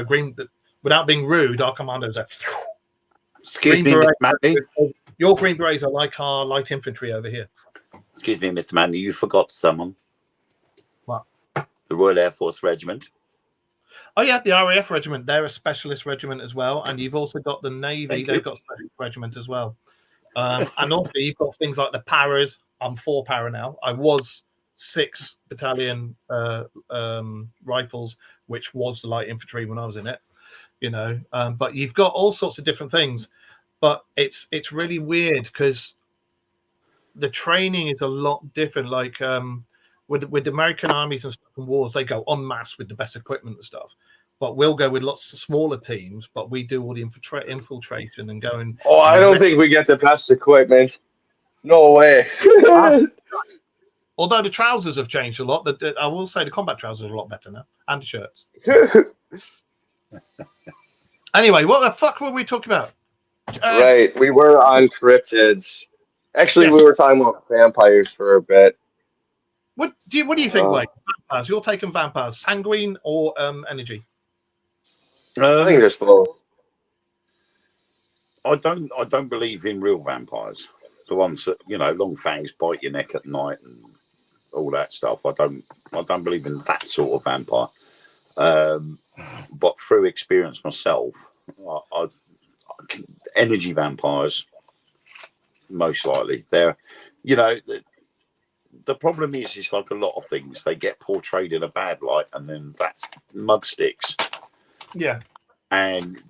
Green, without being rude, our commandos are. Excuse me, Mr. Manley. Your Green Berets are like our light infantry over here. Excuse me, Mr. Manley. You forgot someone. What? The Royal Air Force Regiment. Oh yeah, the RAF regiment. They're a specialist regiment as well, and you've also got the Navy. They've got a specialist regiment as well, and also you've got things like the Paras. I'm 4 Para now. I was 6 battalion rifles, which was the light infantry when I was in it. But you've got all sorts of different things. But it's really weird because the training is a lot different. Like with American armies and stuff and wars, they go en masse with the best equipment and stuff. But we'll go with lots of smaller teams, but we do all the infiltration and go and. Oh, I don't think we get the best equipment. No way. Although the trousers have changed a lot, I will say the combat trousers are a lot better now, and the shirts. Anyway, what the fuck were we talking about? Right, we were on cryptids. Actually, Yes. we were talking about vampires for a bit. What do you think, Wade? Vampires. You're taking vampires, sanguine or energy? I think there's both. I don't believe in real vampires. The ones that long fangs bite your neck at night and all that stuff. I don't believe in that sort of vampire. But through experience myself, I energy vampires most likely. They're the problem is it's like a lot of things. They get portrayed in a bad light, and then that's mud sticks. Yeah. And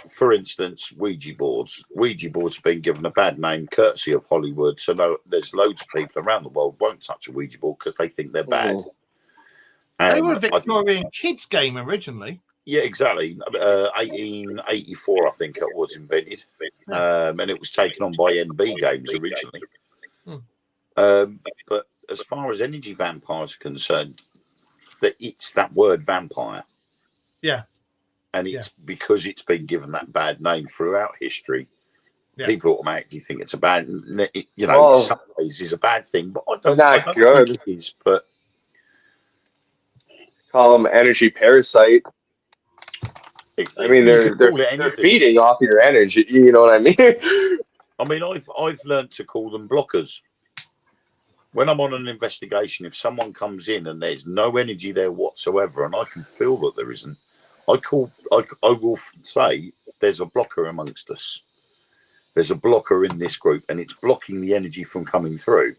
for instance, Ouija boards. Ouija boards have been given a bad name courtesy of Hollywood. So there's loads of people around the world won't touch a Ouija board because they think they're bad. They were a Victorian kids game originally. Yeah, exactly. 1884, I think it was invented, and it was taken on by NB Games originally. But as far as energy vampires are concerned, it's that word vampire. Yeah. And it's because it's been given that bad name throughout history. Yeah. People automatically think it's a bad, in some ways is a bad thing, but I don't think it is. But call them energy parasite. I mean, they're feeding off your energy. You know what I mean? I mean, I've learned to call them blockers. When I'm on an investigation, if someone comes in and there's no energy there whatsoever, and I can feel that there isn't, I will say there's a blocker amongst us. There's a blocker in this group, and it's blocking the energy from coming through,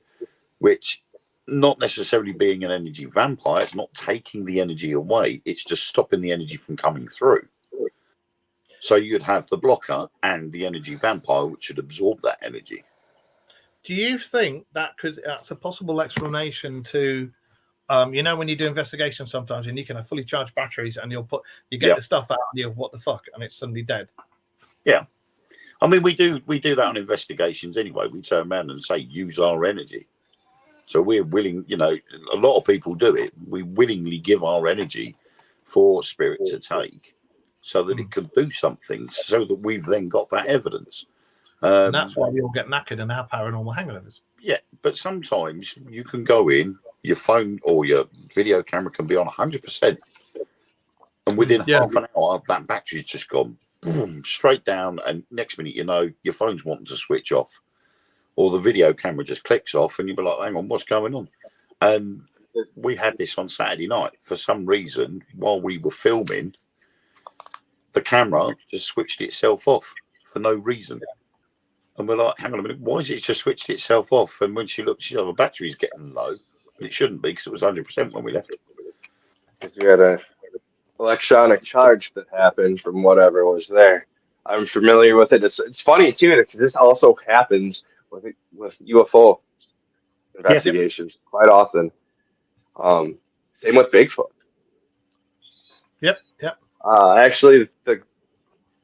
which not necessarily being an energy vampire, it's not taking the energy away, it's just stopping the energy from coming through. So you'd have the blocker and the energy vampire, which should absorb that energy. Do you think that's a possible explanation to, when you do investigations sometimes and you can have fully charged batteries and you get the stuff out and you're what the fuck and it's suddenly dead? Yeah. I mean, we do that on investigations anyway. We turn around and say, use our energy. So we're willing, a lot of people do it. We willingly give our energy for spirit to take so that it can do something, so that we've then got that evidence. And that's why we all get knackered and have paranormal hangovers. Yeah, but sometimes you can go in, your phone or your video camera can be on 100%. And within half an hour, that battery's just gone boom, straight down. And next minute, your phone's wanting to switch off. Or the video camera just clicks off and you'll be like, hang on, what's going on? And we had this on Saturday night. For some reason, while we were filming, the camera just switched itself off for no reason. And we're like, hang on a minute, why has it just switched itself off? And when she looked, she said, the battery's getting low. It shouldn't be because it was 100% when we left. We had an electronic charge that happened from whatever was there. I'm familiar with it. It's funny, too, because this also happens with UFO investigations quite often. Same with Bigfoot. Yep. Actually, the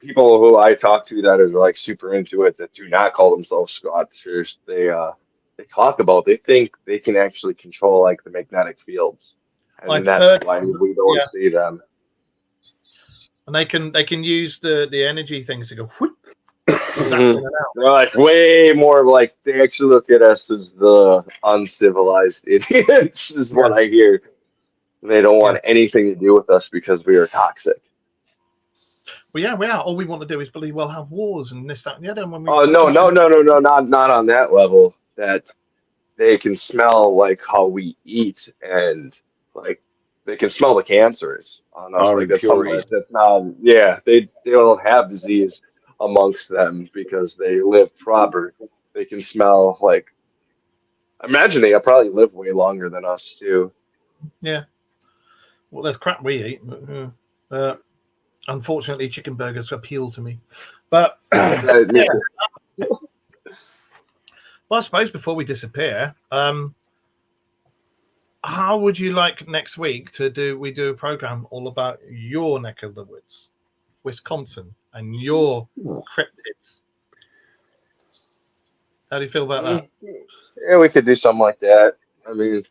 people who I talk to that are like super into it that do not call themselves Scotters, they talk about, they think they can actually control like the magnetic fields, and that's why we don't see them. And they can use the energy things to go whoop. They're like way more like they actually look at us as the uncivilized idiots is what I hear. They don't want anything to do with us because we are toxic. Well, yeah, we are. All we want to do is believe we'll have wars and this, that, and the other. When no, not on that level. That they can smell like how we eat and like they can smell the cancers on us. Like that's something that's not. Yeah, they don't have disease amongst them because they live proper. They can smell like. Imagine they probably live way longer than us too. Yeah. Well, there's crap we eat. Unfortunately, chicken burgers appeal to me. But Yeah. well, I suppose before we disappear, how would you like next week to do? We do a program all about your neck of the woods, Wisconsin, and your cryptids. How do you feel about that? Yeah, we could do something like that. I mean,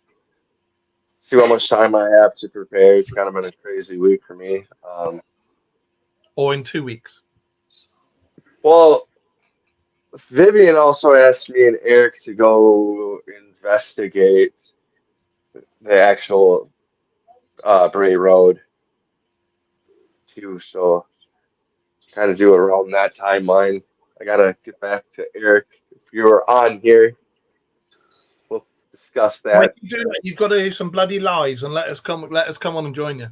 see how much time I have to prepare. It's kind of been a crazy week for me. Or in 2 weeks? Well, Vivian also asked me and Eric to go investigate the actual Bray Road too, so kind of do it around that timeline. I gotta get back to Eric. If you're on here, we'll discuss When that. you do that, you've got to do some bloody lives and let us come on and join you.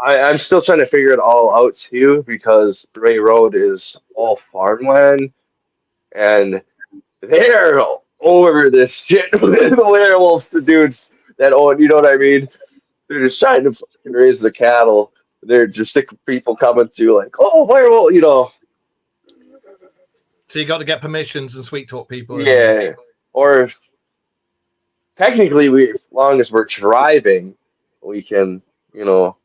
I'm still trying to figure it all out too because Bray Road is all farmland and they're over this shit with the werewolves, the dudes that own, you know what I mean? They're just trying to fucking raise the cattle. They're just sick of people coming to like, oh, werewolf, you know. So you got to get permissions and sweet talk people. Yeah. Or technically, as long as we're driving, we can, you know,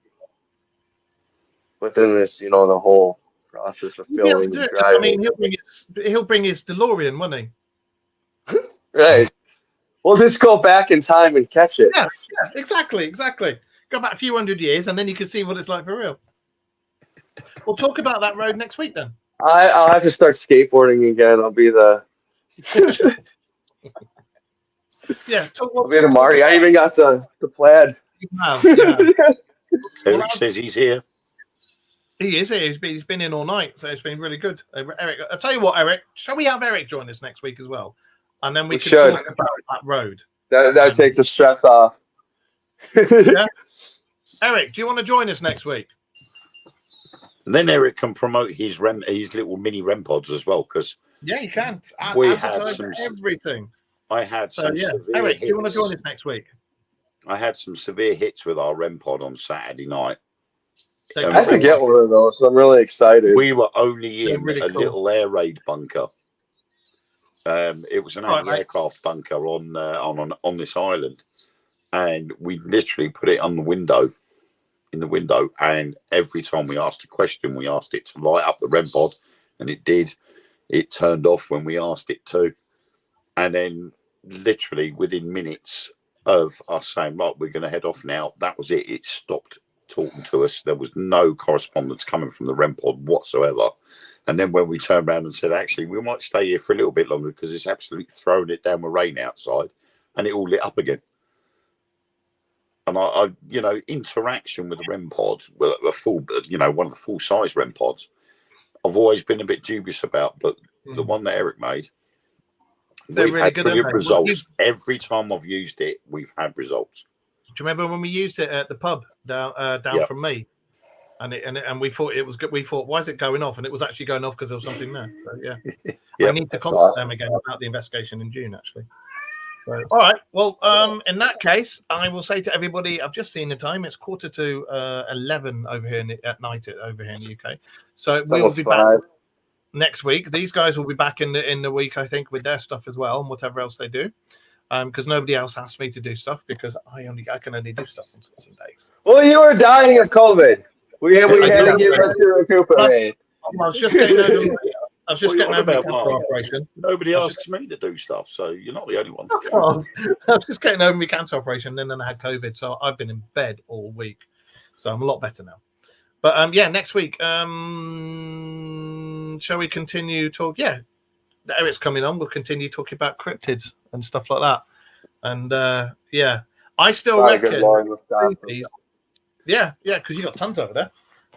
within this, you know, the whole process of You'll be able to filming do and it. I driving. mean, he'll bring his DeLorean, won't he? Right. We'll just go back in time and catch it. Yeah, exactly. Go back a few hundred years, and then you can see what it's like for real. We'll talk about that road next week then. I'll have to start skateboarding again. I'll be the Yeah, I'll be the Marty. I even got the plaid. You have, yeah. Eric says he's here. He is here. He's been in all night, so it's been really good. Eric, I'll tell you what, Eric. Shall we have Eric join us next week as well? And then we can should. talk about that road. That'll take the stress off. Yeah. Eric, do you want to join us next week? And then Eric can promote his little mini REM pods as well, because Yeah, you can. We had Advertise some- everything. I had So some yeah, severe Eric, do you want to hits. join us next week? I had some severe hits with our REM pod on Saturday night. Take I have to it. get one of those. So I'm really excited. We were only They're in really a cool. little air raid bunker. It was an Right, anti-aircraft bunker on this island, and we literally put it on the window, and every time we asked a question, we asked it to light up the REM pod, and it did. It turned off when we asked it to, and then literally within minutes of us saying, right, we're going to head off now, that was it. It stopped talking to us. There was no correspondence coming from the REM pod whatsoever. And then when we turned around and said, actually, we might stay here for a little bit longer because it's absolutely throwing it down with rain outside, and it all lit up again. And I interaction with the REM pod, well, one of the full size REM pods, I've always been a bit dubious about, but the one that Eric made, They're we've really had good, brilliant aren't they? Well, results. Every time I've used it, we've had results. Do you remember when we used it at the pub down Yeah. from me? And we thought it was good. We thought, why is it going off? And it was actually going off because there was something there. So, yeah. Yep. I need to contact them again about the investigation in June, actually. So, all right. Well, in that case, I will say to everybody, I've just seen the time. It's 11:45 over here at night over here in the UK. So we'll be back next week. These guys will be back in the week, I think, with their stuff as well and whatever else they do. Because nobody else asked me to do stuff because I can only do stuff on certain days. Well, you were dying of COVID. We had to give us to recuperate. I was just getting over. I was just What are getting you on over the about, cancer Mark? operation. Nobody asks me to do stuff, so you're not the only one. Oh, I was just getting over my cancer operation, and then I had COVID, so I've been in bed all week. So I'm a lot better now. But yeah, next week, shall we continue talk? Yeah, Eric's coming on. We'll continue talking about cryptids and stuff like that. And yeah, I still reckon. Yeah, because you got tons over there.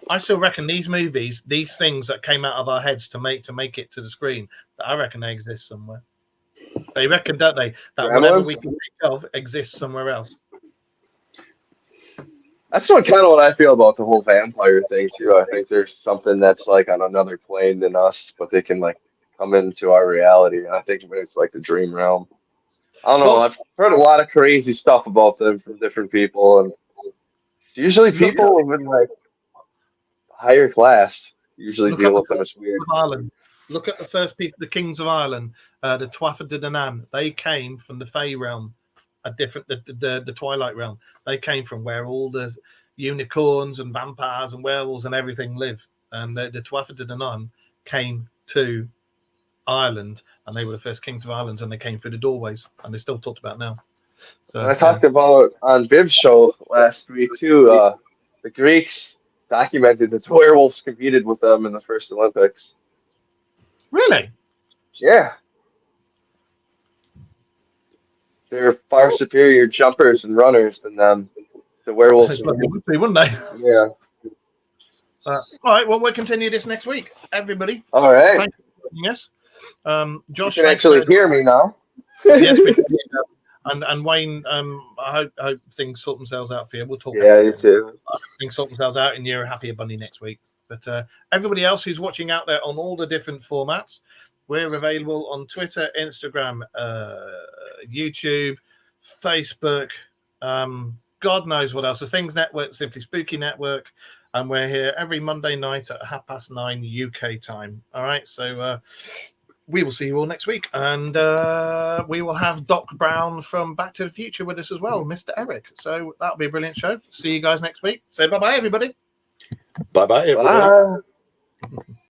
I still reckon these movies, these things that came out of our heads to make it to the screen, I reckon they exist somewhere. They reckon, don't they, that whatever we can think of exists somewhere else. That's kind of what I feel about the whole vampire thing too. I think there's something that's like on another plane than us, but they can like come into our reality. I think it's like the dream realm. I don't know. Well, I've heard a lot of crazy stuff about them from different people, and it's usually people with like higher class usually Look deal up with them. It's weird. of Ireland. Look at the first people, the kings of Ireland, the Tuatha De Danann. They came from the Fey realm, a different the Twilight realm. They came from where all the unicorns and vampires and werewolves and everything live. And the Tuatha De Danann came to Ireland, and they were the first kings of Ireland, and they came through the doorways, and they're still talked about now. So And I talked about on Viv's show last week too. The Greeks documented that the werewolves competed with them in the first Olympics. Really? Yeah. They're far superior jumpers and runners than them. The werewolves. They would be, wouldn't they? Yeah. All right. Well, we'll continue this next week, everybody. All right. Thank you for joining us. Josh, You can actually hear me now. Yes, we can. And Wayne, I hope things sort themselves out for you. We'll talk. Yeah, you too. Things sort themselves out, and you're a happier bunny next week. But everybody else who's watching out there on all the different formats, we're available on Twitter, Instagram, YouTube, Facebook, God knows what else. The Things Network, Simply Spooky Network, and we're here every Monday night at 9:30 UK time. All right, so we will see you all next week, and we will have Doc Brown from Back to the Future with us as well, Mr. Eric. So that'll be a brilliant show. See you guys next week. Say bye-bye, everybody. Bye-bye, everybody. Bye.